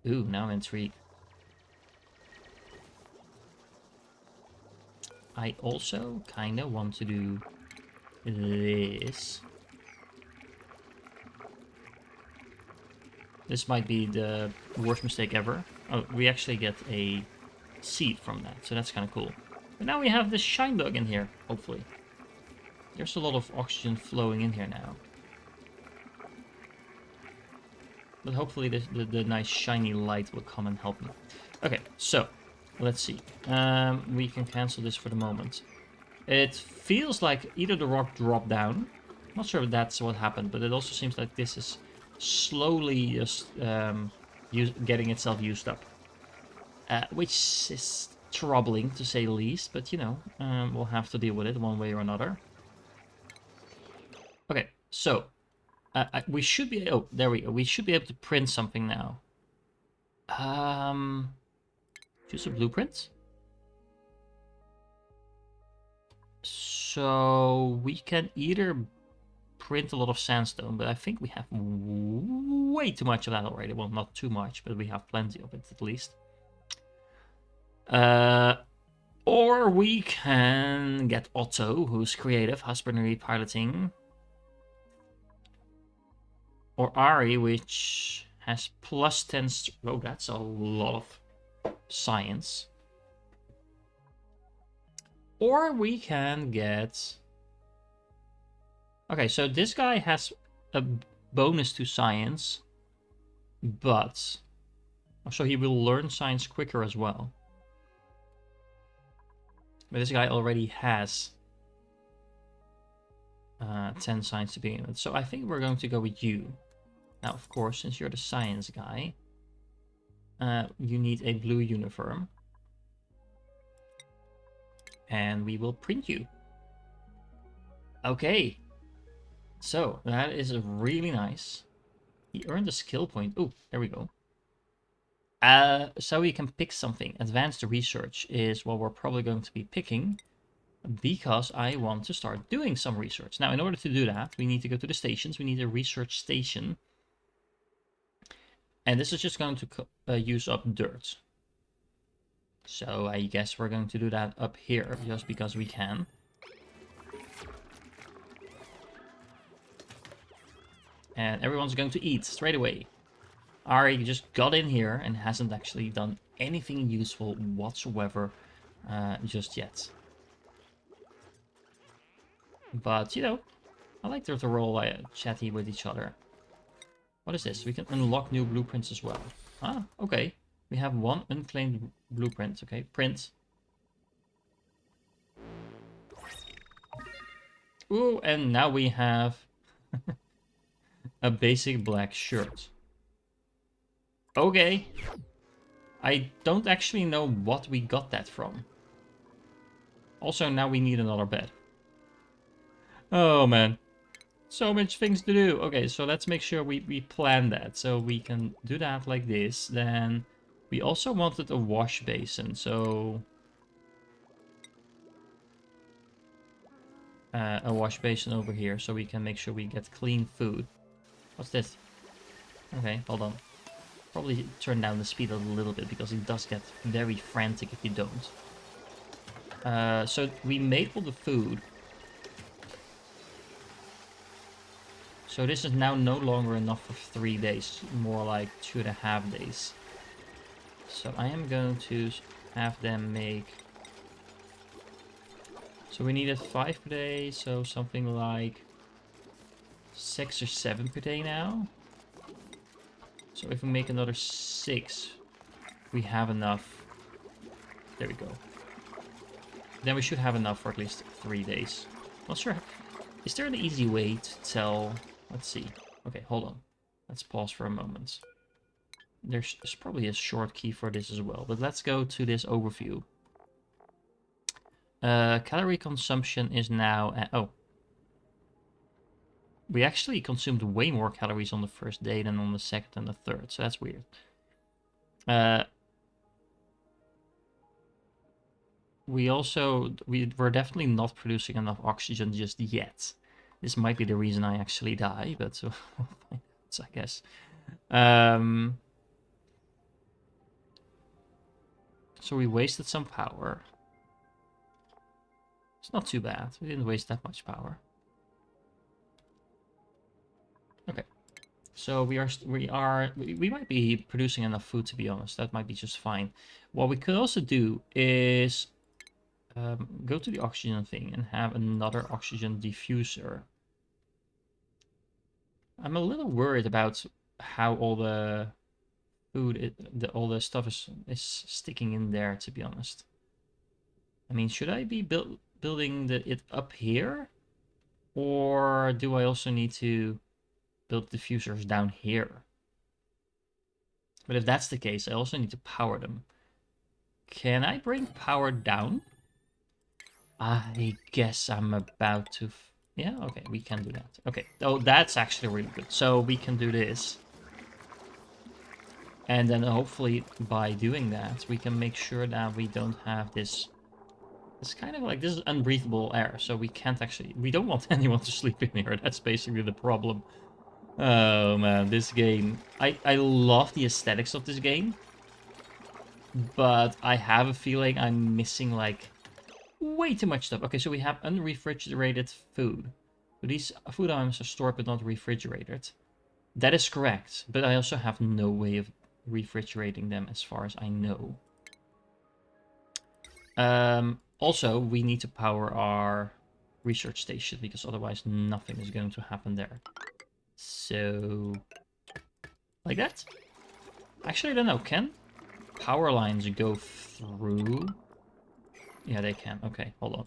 Ooh, now I'm intrigued. I also kind of want to do this. This might be the worst mistake ever. Oh, we actually get a seed from that, so that's kind of cool. But now we have this shine bug in here, hopefully. There's a lot of oxygen flowing in here now. But hopefully the nice shiny light will come and help me. Okay, so let's see. We can cancel this for the moment. It feels like either the rock dropped down. I'm not sure if that's what happened, but it also seems like this is slowly just getting itself used up. Which is troubling to say the least, but you know, we'll have to deal with it one way or another. Okay, so we should be... Oh, there we go. We should be able to print something now. Choose a blueprint. So we can either print a lot of sandstone, but I think we have way too much of that already. Well, not too much, but we have plenty of it at least. Or we can get Otto, who's creative, husbandry, piloting. Or Ari, which has plus 10... Oh, that's a lot of science. Or we can get... Okay, so this guy has a bonus to science, but... So he will learn science quicker as well. But this guy already has 10 science to begin with. So I think we're going to go with you. Now, of course, since you're the science guy, you need a blue uniform. And we will print you. Okay. So, that is really nice. He earned a skill point. Oh, there we go. So we can pick something. Advanced research is what we're probably going to be picking, because I want to start doing some research. Now, in order to do that, we need to go to the stations. We need a research station. And this is just going to use up dirt. So I guess we're going to do that up here, just because we can. And everyone's going to eat straight away. Ari just got in here and hasn't actually done anything useful whatsoever just yet. But, you know, I like to roll chatty with each other. What is this? We can unlock new blueprints as well. Ah, okay. We have one unclaimed blueprint. Okay, print. Ooh, and now we have a basic black shirt. Okay. I don't actually know what we got that from. Also, now we need another bed. Oh, man. So much things to do. Okay, so let's make sure we plan that. So we can do that like this. Then we also wanted a wash basin. So a wash basin over here. So we can make sure we get clean food. What's this? Okay, hold on. Probably turn down the speed a little bit, because it does get very frantic if you don't. So we made all the food. So this is now no longer enough for 3 days, more like 2.5 days. So I am going to have them make... So we needed 5 per day, so something like 6 or 7 per day now. So if we make another 6, we have enough. There we go. Then we should have enough for at least 3 days. Not sure. Is there an easy way to tell... Let's see. Okay, hold on. Let's pause for a moment. There's probably a short key for this as well, but let's go to this overview. Calorie consumption is now at... Oh. We actually consumed way more calories on the first day than on the second and the third, so that's weird. We're definitely not producing enough oxygen just yet. This might be the reason I actually die, but we'll find out, I guess. So we wasted some power. It's not too bad. We didn't waste that much power. Okay. So we might be producing enough food, to be honest. That might be just fine. What we could also do is go to the oxygen thing and have another oxygen diffuser. I'm a little worried about how all the food, all the stuff is sticking in there, to be honest. I mean, should I be building it up here? Or do I also need to build diffusers down here? But if that's the case, I also need to power them. Can I bring power down? I guess I'm about to... Yeah, okay, we can do that. Okay, oh, that's actually really good. So we can do this. And then hopefully by doing that, we can make sure that we don't have this... It's kind of like, this is unbreathable air, so we can't actually... We don't want anyone to sleep in here, that's basically the problem. Oh man, this game... I love the aesthetics of this game. But I have a feeling I'm missing, like, way too much stuff. Okay, so we have unrefrigerated food. So these food items are stored but not refrigerated. That is correct, but I also have no way of refrigerating them as far as I know. Also, we need to power our research station, because otherwise nothing is going to happen there. So, like that? Actually, I don't know. Can power lines go through? Yeah, they can. Okay, hold on.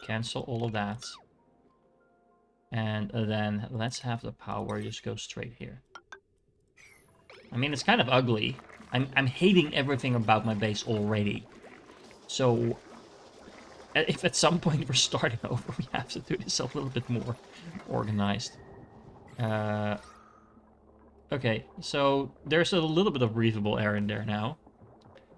Cancel all of that. And then let's have the power just go straight here. I mean, it's kind of ugly. I'm hating everything about my base already. So, if at some point we're starting over, we have to do this a little bit more organized. Okay, so there's a little bit of breathable air in there now.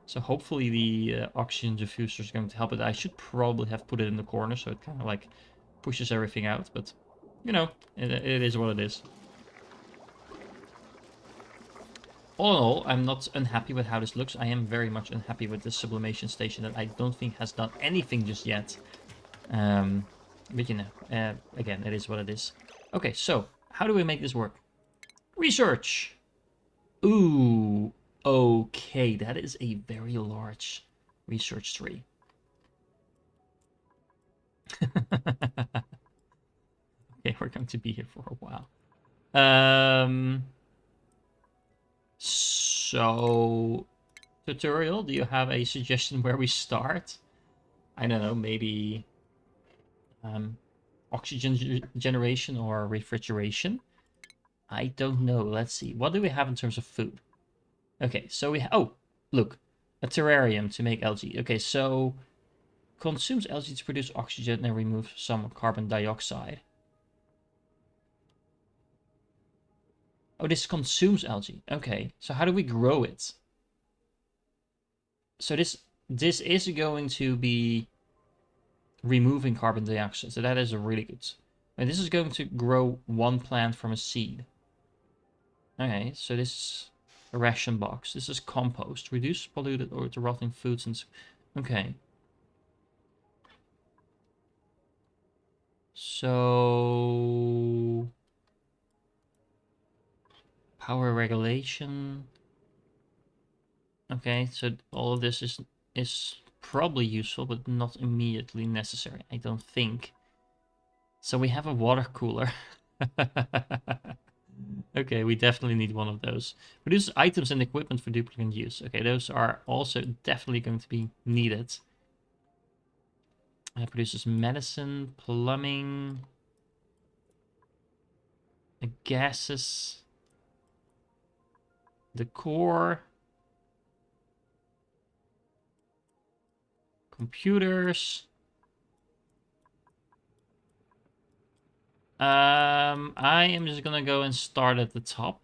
So hopefully the oxygen diffuser is going to help it. I should probably have put it in the corner so it kind of like pushes everything out. But, you know, it is what it is. All in all, I'm not unhappy with how this looks. I am very much unhappy with this sublimation station that I don't think has done anything just yet. But you know, again, it is what it is. Okay, so how do we make this work? Research! Ooh, okay, that is a very large research tree. Okay, we're going to be here for a while. So, tutorial, do you have a suggestion where we start? I don't know, maybe oxygen generation or refrigeration? I don't know. Let's see. What do we have in terms of food? Okay, so oh, look. A terrarium to make algae. Okay, so consumes algae to produce oxygen and remove some carbon dioxide. Oh, this consumes algae. Okay, so how do we grow it? So this is going to be removing carbon dioxide. So that is a really good. And this is going to grow one plant from a seed. Okay, so this is a ration box. This is compost. Reduce polluted or to rotting foods and... Okay. So... Power regulation. Okay, so all of this is probably useful, but not immediately necessary, I don't think. So we have a water cooler. Okay, we definitely need one of those. Produce items and equipment for duplicate use. Okay, those are also definitely going to be needed. It produces medicine, plumbing, gases, decor, computers. I am just gonna go and start at the top.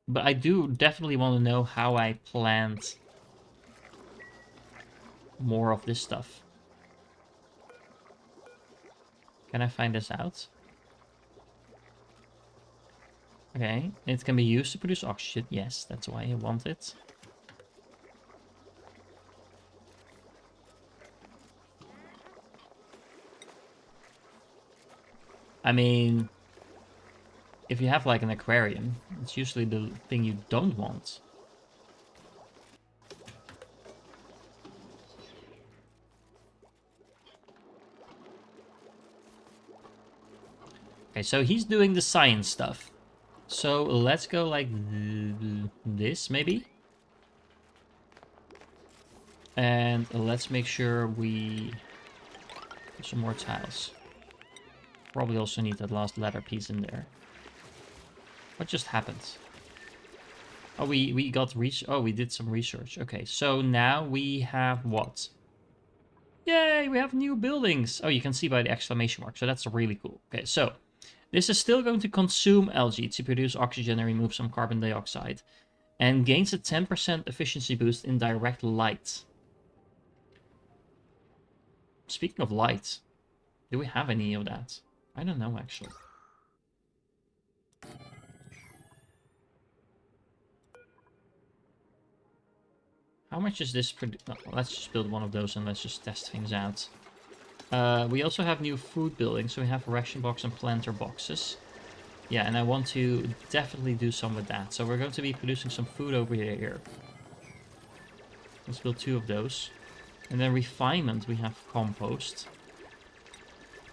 But I do definitely want to know how I plant more of this stuff. Can I find this out? Okay, it can be used to produce oxygen. Yes, that's why I want it. I mean, if you have like an aquarium, it's usually the thing you don't want. Okay, so he's doing the science stuff. So let's go like this, maybe? And let's make sure we put some more tiles. Probably also need that last ladder piece in there. What just happened? Oh, we got oh, we did some research. Okay, so now we have what? Yay, we have new buildings. Oh, you can see by the exclamation mark, so that's really cool. Okay, so this is still going to consume algae to produce oxygen and remove some carbon dioxide. And gains a 10% efficiency boost in direct light. Speaking of light, do we have any of that? I don't know, actually. How much is this? Let's just build one of those and let's just test things out. We also have new food buildings, so we have ration box and planter boxes. Yeah, and I want to definitely do some with that. So we're going to be producing some food over here. Let's build 2 of those. And then refinement, we have compost.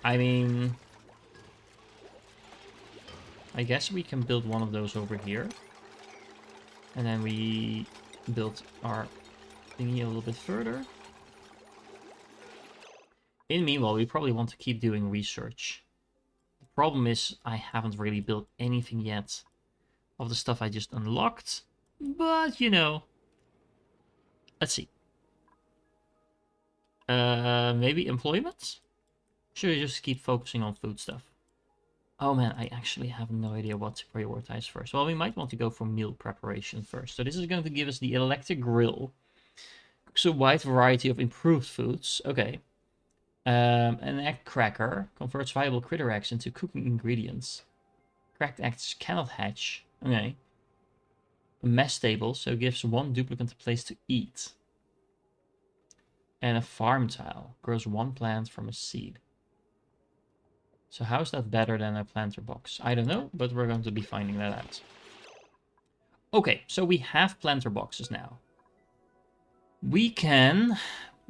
I mean, I guess we can build one of those over here. And then we build our thingy a little bit further. In the meanwhile, we probably want to keep doing research. The problem is I haven't really built anything yet of the stuff I just unlocked. But, you know, let's see. Maybe employment? Should we just keep focusing on food stuff? Oh man, I actually have no idea what to prioritize first. Well, we might want to go for meal preparation first. So this is going to give us the electric grill. Cooks a wide variety of improved foods. Okay. An egg cracker converts viable critter eggs into cooking ingredients. Cracked eggs cannot hatch. Okay. A mess table, so gives one duplicate a place to eat. And a farm tile grows one plant from a seed. So how's that better than a planter box? I don't know, but we're going to be finding that out. Okay, so we have planter boxes now. We can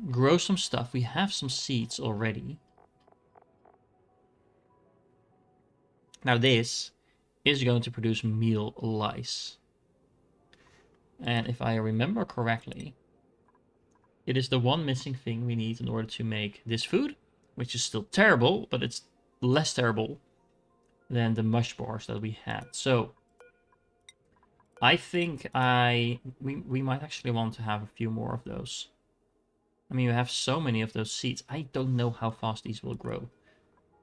grow some stuff. We have some seeds already. Now this is going to produce meal lice. And if I remember correctly, it is the one missing thing we need in order to make this food, which is still terrible, but it's less terrible than the mush bars that we had. So I think we might actually want to have a few more of those. I mean, we have so many of those seeds. I don't know how fast these will grow.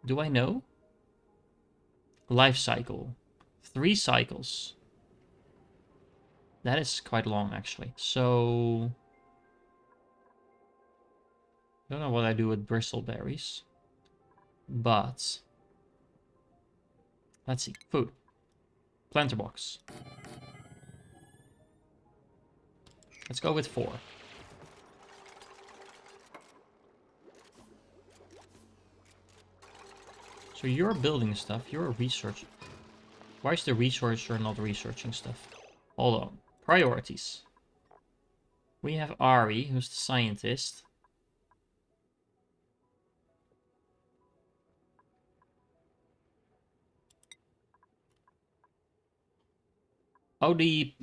Do I know? Life cycle. 3 cycles. That is quite long, actually. So I don't know what I do with bristleberries. But let's see. Food. Planter box. Let's go with 4. So you're building stuff. You're a researcher. Why is the researcher not researching stuff? Hold on. Priorities. We have Ari, who's the scientist. Oh, the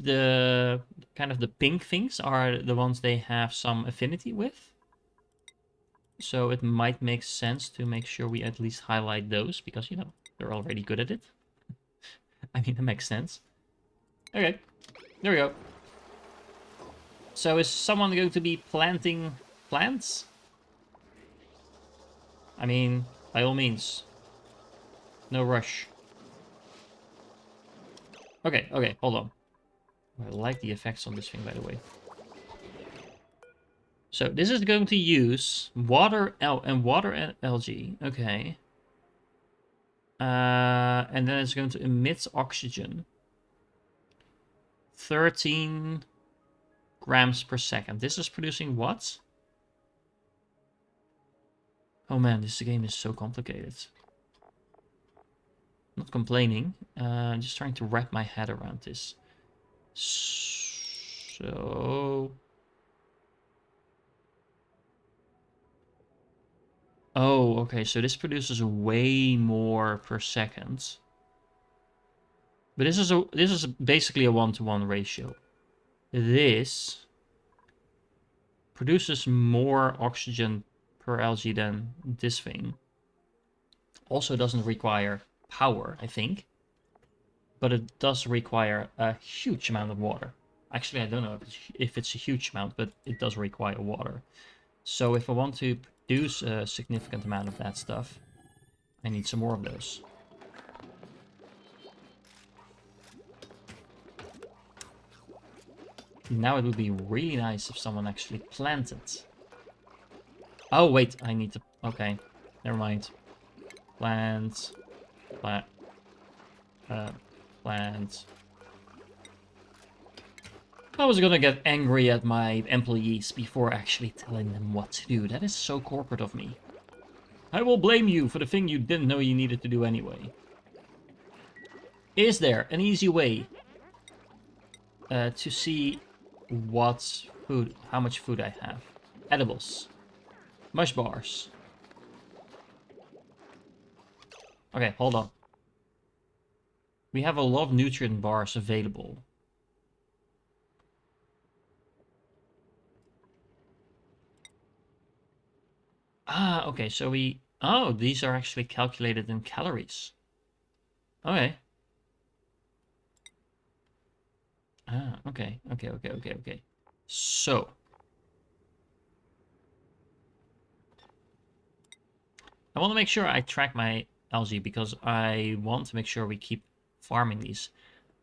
kind of the pink things are the ones they have some affinity with. So it might make sense to make sure we at least highlight those, because, you know, they're already good at it. I mean, that makes sense. Okay, there we go. So is someone going to be planting plants? I mean, by all means. No rush. Okay, okay, hold on. I like the effects on this thing, by the way. So this is going to use water and water and algae. Okay. And then it's going to emit oxygen. 13 grams per second. This is producing what? Oh man, this game is so complicated. Not complaining. Just trying to wrap my head around this. So... Oh, okay, so this produces way more per second. But this is basically a 1-to-1 ratio. This produces more oxygen per algae than this thing. Also doesn't require power, I think. But it does require a huge amount of water. Actually, I don't know if it's a huge amount, but it does require water. So if I want to produce a significant amount of that stuff, I need some more of those. Now it would be really nice if someone actually planted. Oh, wait, I need to... Okay, never mind. Plant. Plant. Plant. I was gonna get angry at my employees before actually telling them what to do. That is so corporate of me. I will blame you for the thing you didn't know you needed to do anyway. Is there an easy way to see what food, how much food I have? Edibles. Mush bars. Okay, hold on. We have a lot of nutrient bars available. Ah, okay, so we... Oh, these are actually calculated in calories. Okay. Ah, okay, okay. So, I want to make sure I track my algae because I want to make sure we keep farming these.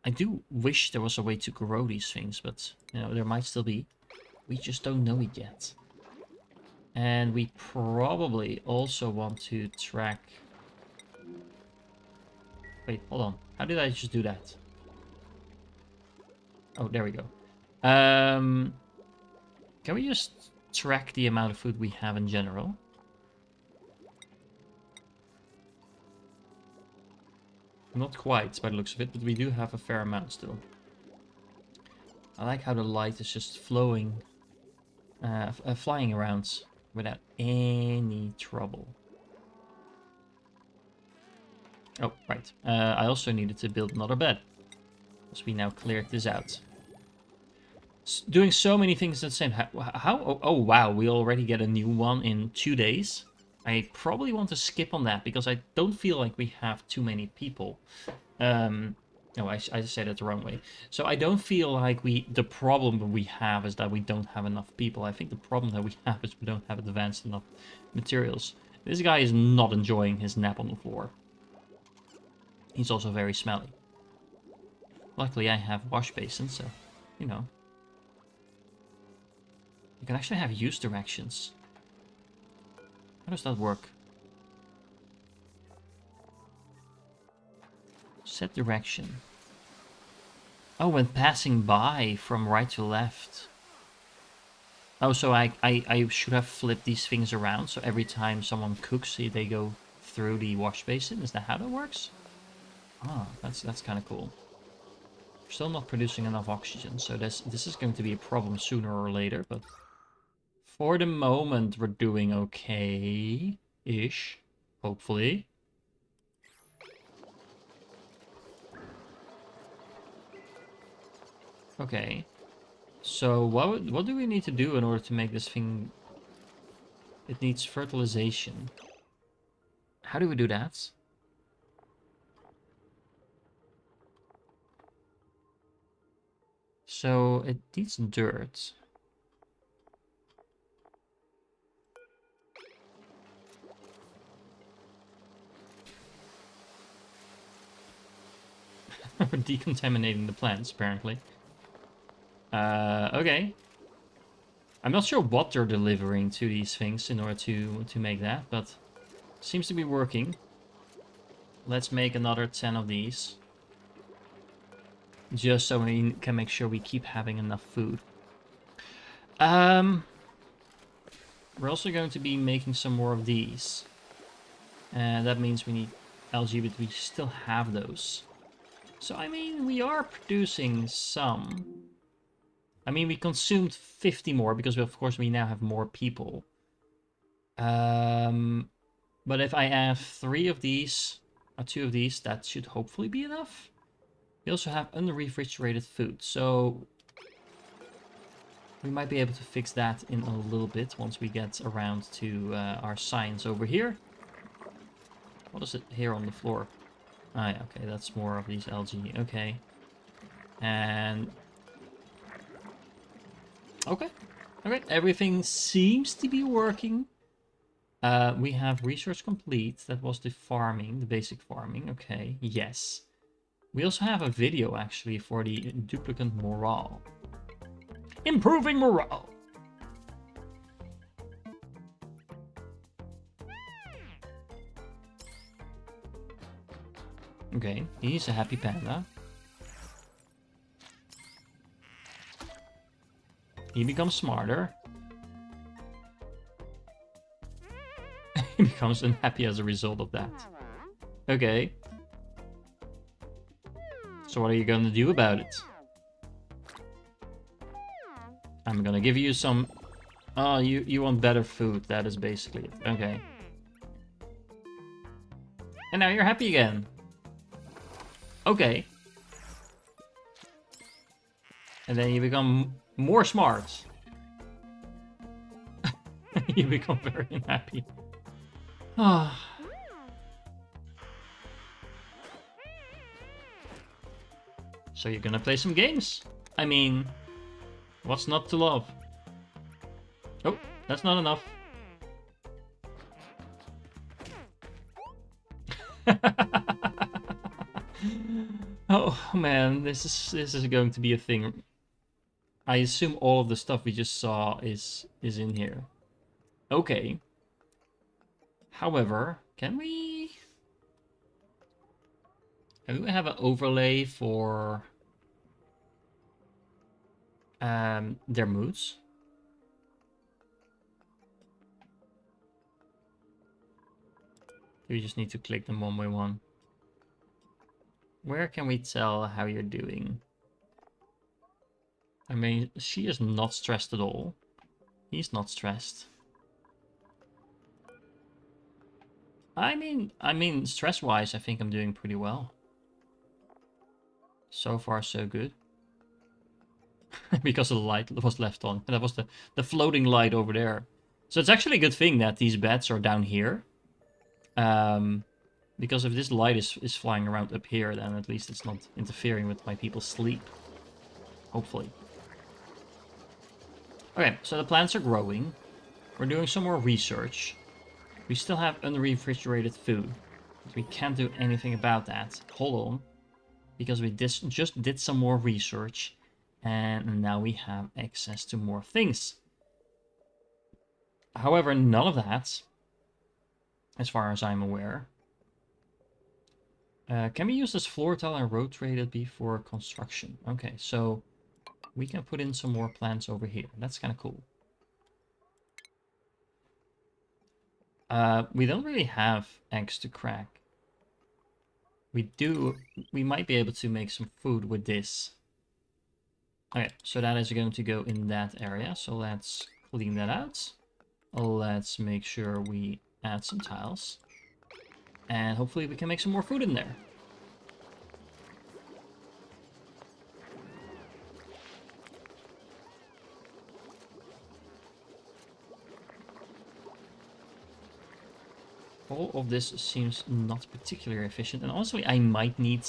I do wish there was a way to grow these things, but, you know, there might still be. We just don't know it yet. And we probably also want to track... Wait, hold on. How did I just do that? Oh, there we go. Can we just track the amount of food we have in general? Not quite, by the looks of it, but we do have a fair amount still. I like how the light is just flowing, flying around without any trouble. Oh, right. I also needed to build another bed, because we now cleared this out. Doing so many things at the same time. Oh, wow, we already get a new one in 2 days. I probably want to skip on that, because I don't feel like we have too many people. No, I said it the wrong way. So I don't feel like the problem we have is that we don't have enough people. I think the problem that we have is we don't have advanced enough materials. This guy is not enjoying his nap on the floor. He's also very smelly. Luckily I have wash basins, so, you know. You can actually have use directions. How does that work? Set direction. Oh, when passing by from right to left. Oh, so I should have flipped these things around, so every time someone cooks, they go through the wash basin? Is that how that works? Ah, that's kind of cool. We're still not producing enough oxygen, so this is going to be a problem sooner or later, but for the moment we're doing okay-ish, hopefully. Okay. So what do we need to do in order to make this thing... It needs fertilization. How do we do that? So it needs dirt. We're decontaminating the plants, apparently. Okay. I'm not sure what they're delivering to these things in order to make that, but seems to be working. Let's make another 10 of these. Just so we can make sure we keep having enough food. We're also going to be making some more of these. And that means we need algae, but we still have those. So, I mean, we are producing some. I mean, we consumed 50 more because, of course, we now have more people. But if I add 3 of these, or 2 of these, that should hopefully be enough. We also have under-refrigerated food, so we might be able to fix that in a little bit once we get around to our science over here. What is it here on the floor? Ah, yeah, okay, that's more of these algae. Okay. And... Okay. Okay, everything seems to be working. We have research complete. That was the farming, the basic farming. Okay, yes. We also have a video, actually, for the duplicant morale. Improving morale! Okay, he's a happy panda. He becomes smarter. He becomes unhappy as a result of that. Okay. So what are you gonna do about it? I'm gonna give you some... Oh, you want better food. That is basically it. Okay. And now you're happy again. Okay. And then you become more smart. You become very unhappy. Ah. So you're gonna play some games? I mean, what's not to love? Oh, that's not enough. Oh man, this is going to be a thing. I assume all of the stuff we just saw is in here. Okay. However, can we have an overlay for their moods? We just need to click them one by one. Where can we tell how you're doing? I mean, she is not stressed at all. He's not stressed. I mean, stress-wise, I think I'm doing pretty well. So far, so good. Because the light was left on. And that was the floating light over there. So it's actually a good thing that these beds are down here. Because if this light is flying around up here, then at least it's not interfering with my people's sleep. Hopefully. Okay, so the plants are growing. We're doing some more research. We still have unrefrigerated food. But we can't do anything about that. Hold on. Because we just did some more research. And now we have access to more things. However, none of that, as far as I'm aware. Can we use this floor tile and rotate it before construction? Okay, so we can put in some more plants over here. That's kind of cool. We don't really have eggs to crack. We might be able to make some food with this. Okay, so that is going to go in that area. So let's clean that out. Let's make sure we add some tiles. And hopefully we can make some more food in there. All of this seems not particularly efficient. And honestly, I might need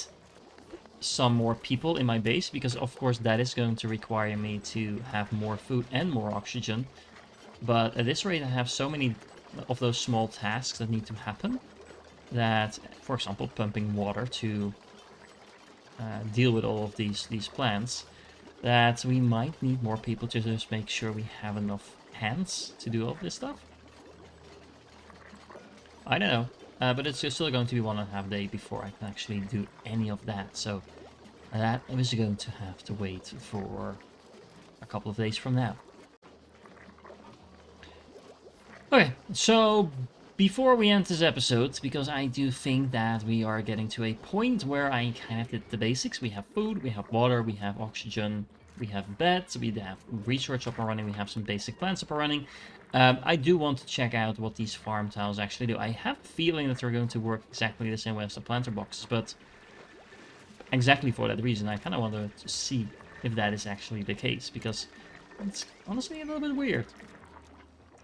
some more people in my base, because of course that is going to require me to have more food and more oxygen. But at this rate, I have so many of those small tasks that need to happen that, for example, pumping water to deal with all of these plants, that we might need more people to just make sure we have enough hands to do all of this stuff. I don't know, but it's still going to be 1.5 days before I can actually do any of that, so that is going to have to wait for a couple of days from now. Okay, so before we end this episode, because I do think that we are getting to a point where I kind of did the basics. We have food, we have water, we have oxygen, we have beds, we have research up and running, we have some basic plants up and running. I do want to check out what these farm tiles actually do. I have a feeling that they're going to work exactly the same way as the planter boxes, but exactly for that reason, I kind of want to see if that is actually the case, because it's honestly a little bit weird.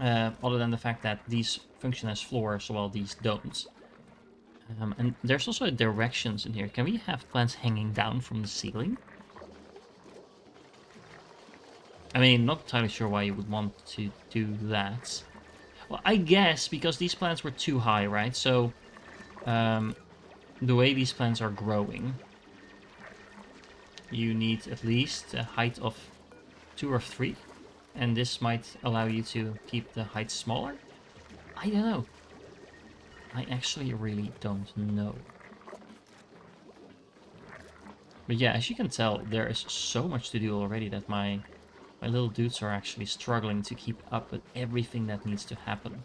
Other than the fact that these function as floors, while these don't. And there's also directions in here. Can we have plants hanging down from the ceiling? I mean, not entirely sure why you would want to do that. Well, I guess because these plants were too high, right? So, the way these plants are growing, you need at least a height of 2 or 3. And this might allow you to keep the height smaller? I don't know. I actually really don't know. But yeah, as you can tell, there is so much to do already that my little dudes are actually struggling to keep up with everything that needs to happen.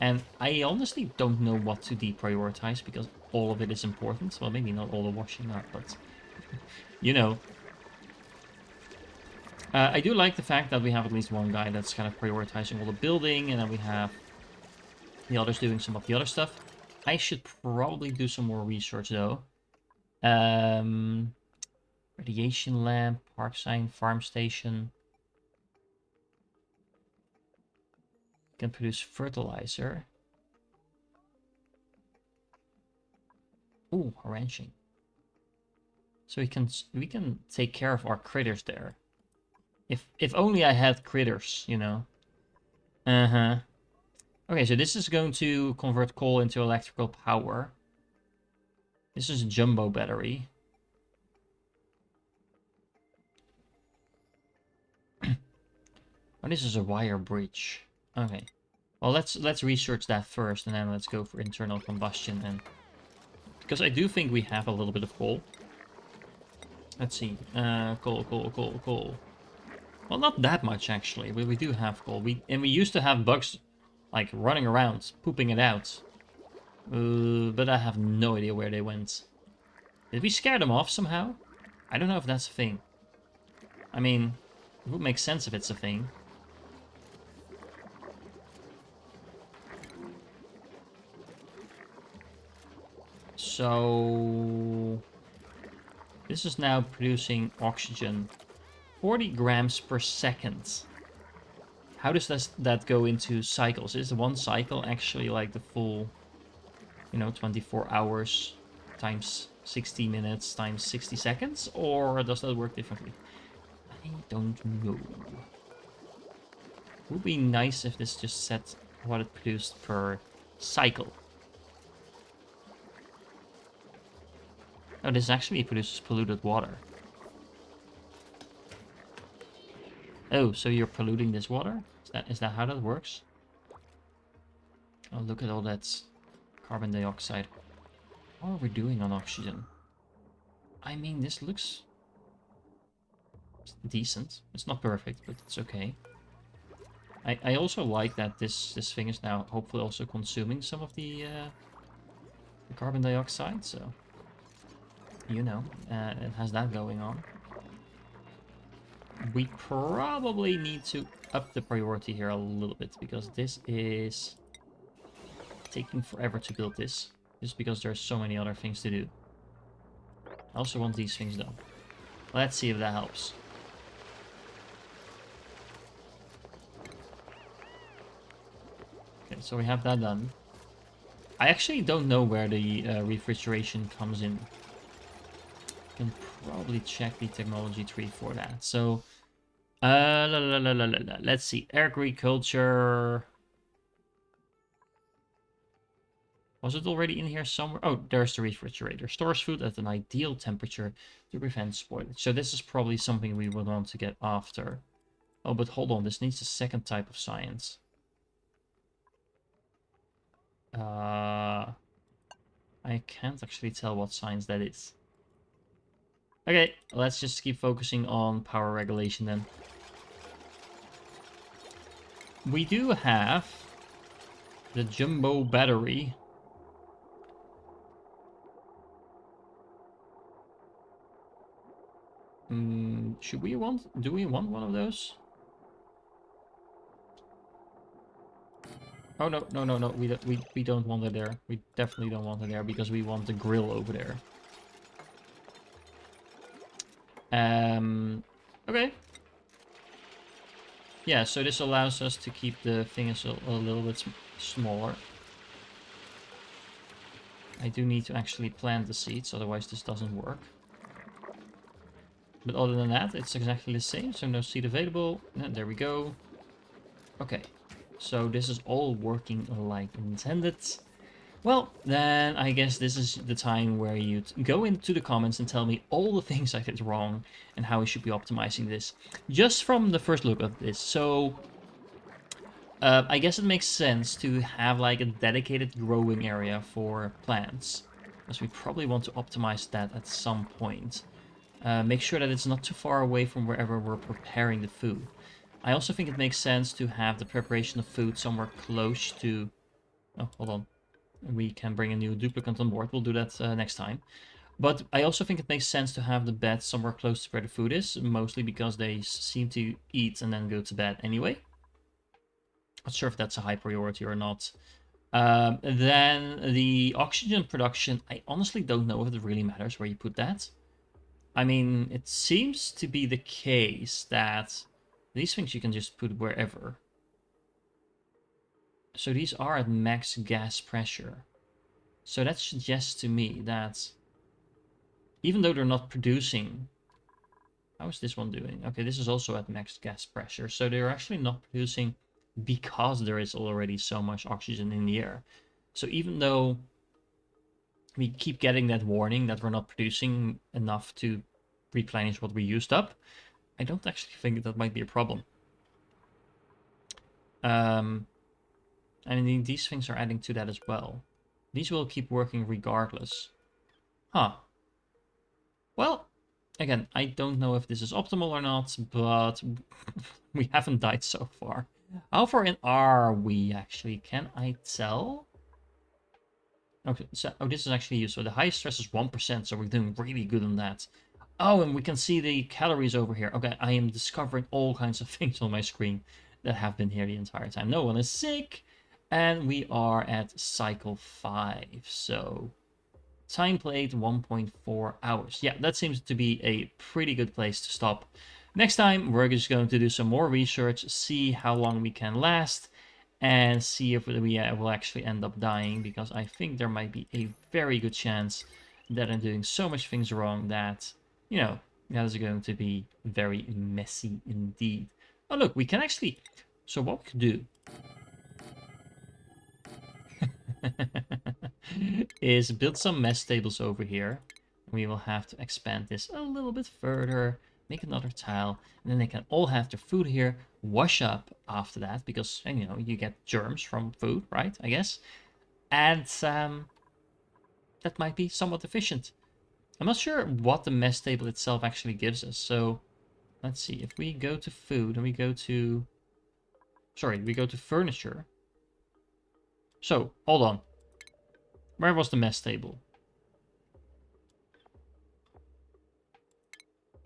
And I honestly don't know what to deprioritize, because all of it is important. Well, maybe not all the washing up, but you know. I do like the fact that we have at least one guy that's kind of prioritizing all the building, and then we have the others doing some of the other stuff. I should probably do some more research, though. Radiation lamp, park sign, farm station. Can produce fertilizer. Ooh, ranching. So we can take care of our critters there. If only I had critters, you know. Uh-huh. Okay, so this is going to convert coal into electrical power. This is a jumbo battery. Oh, this is a wire bridge. Okay. Well, let's research that first, and then let's go for internal combustion. And because I do think we have a little bit of coal. Let's see. Coal. Well, not that much actually, but we do have coal. We used to have bugs like running around, pooping it out. But I have no idea where they went. Did we scare them off somehow? I don't know if that's a thing. I mean, it would make sense if it's a thing. So this is now producing oxygen. 40 grams per second. How does that go into cycles? Is one cycle actually like the full, 24 hours times 60 minutes times 60 seconds? Or does that work differently? I don't know. Would be nice if this just said what it produced per cycle. Oh, this actually produces polluted water. Oh, so you're polluting this water? Is that how that works? Oh, look at all that carbon dioxide. What are we doing on oxygen? I mean, this looks decent. It's not perfect, but it's okay. I also like that this thing is now hopefully also consuming some of the carbon dioxide, so it has that going on. We probably need to up the priority here a little bit, because this is taking forever to build this, just because there's so many other things to do. I also want these things done. Let's see if that helps. Okay, so we have that done. I actually don't know where the refrigeration comes in. Can probably check the technology tree for that. So, let's see. Agriculture. Was it already in here somewhere? Oh, there's the refrigerator. Stores food at an ideal temperature to prevent spoilage. So this is probably something we would want to get after. Oh, but hold on. This needs a second type of science. I can't actually tell what science that is. Okay, let's just keep focusing on power regulation then. We do have the jumbo battery. Do we want one of those? Oh, no. We don't want it there. We definitely don't want it there, because we want the grill over there. Okay. Yeah, so this allows us to keep the things a little bit smaller. I do need to actually plant the seeds, otherwise this doesn't work. But other than that, it's exactly the same, so no seed available. And there we go. Okay, so this is all working like intended. Well, then I guess this is the time where you go into the comments and tell me all the things I did wrong and how we should be optimizing this. Just from the first look of this. So, I guess it makes sense to have like a dedicated growing area for plants, because we probably want to optimize that at some point. Make sure that it's not too far away from wherever we're preparing the food. I also think it makes sense to have the preparation of food somewhere close to... Oh, hold on. We can bring a new duplicant on board. We'll do that next time. But I also think it makes sense to have the bed somewhere close to where the food is, mostly because they seem to eat and then go to bed anyway. Not sure if that's a high priority or not. Then the oxygen production, I honestly don't know if it really matters where you put that. I mean, it seems to be the case that these things you can just put wherever. So these are at max gas pressure. So that suggests to me that even though they're not producing... How is this one doing? Okay, this is also at max gas pressure. So they're actually not producing because there is already so much oxygen in the air. So even though we keep getting that warning that we're not producing enough to replenish what we used up, I don't actually think that might be a problem. I mean, these things are adding to that as well. These will keep working regardless. Huh. Well, again, I don't know if this is optimal or not, but we haven't died so far. How far in are we, actually? Can I tell? Okay, so this is actually useful. The highest stress is 1%, so we're doing really good on that. Oh, and we can see the calories over here. Okay, I am discovering all kinds of things on my screen that have been here the entire time. No one is sick, and we are at cycle 5, so time played 1.4 hours. Yeah, that seems to be a pretty good place to stop. Next time, we're just going to do some more research, see how long we can last, and see if we will actually end up dying, because I think there might be a very good chance that I'm doing so much things wrong that, you know, that is going to be very messy indeed. Oh, look, we can actually... So what we could do is build some mess tables over here. We will have to expand this a little bit further, make another tile, and then they can all have their food here, wash up after that, because, you know, you get germs from food, right, I guess. And that might be somewhat efficient. I'm not sure what the mess table itself actually gives us, so let's see. If we go to food and we go to... Sorry, we go to furniture. So, hold on. Where was the mess table?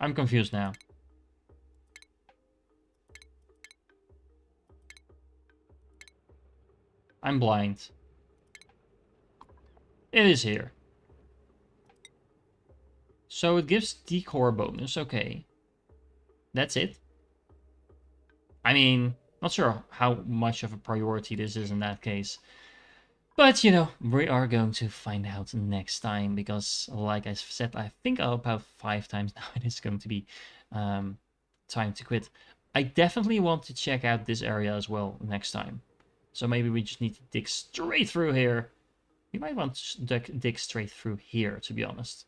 I'm confused now. I'm blind. It is here. So it gives decor bonus, okay. That's it. I mean, not sure how much of a priority this is in that case. But, you know, we are going to find out next time, because, like I said, I think about 5 times now, it is going to be time to quit. I definitely want to check out this area as well next time. So maybe we just need to dig straight through here. We might want to dig straight through here, to be honest.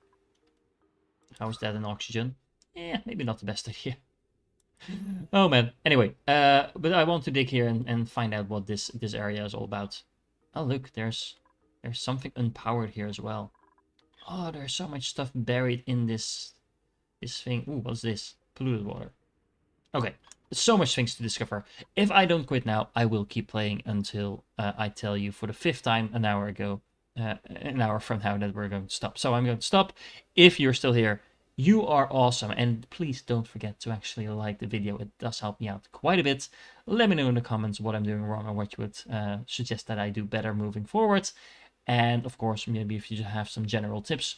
How is that in oxygen? Yeah, maybe not the best idea. Oh man. Anyway, but I want to dig here and find out what this area is all about. Oh look, there's something unpowered here as well. Oh, there's so much stuff buried in this thing. Ooh, what's this? Polluted water. Okay, so much things to discover. If I don't quit now, I will keep playing until I tell you for the 5th time an hour ago, an hour from now, that we're going to stop. So I'm going to stop. If you're still here, you are awesome. And please don't forget to actually like the video. It does help me out quite a bit. Let me know in the comments what I'm doing wrong or what you would suggest that I do better moving forward. And of course, maybe if you have some general tips,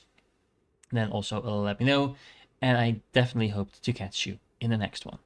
then also let me know. And I definitely hope to catch you in the next one.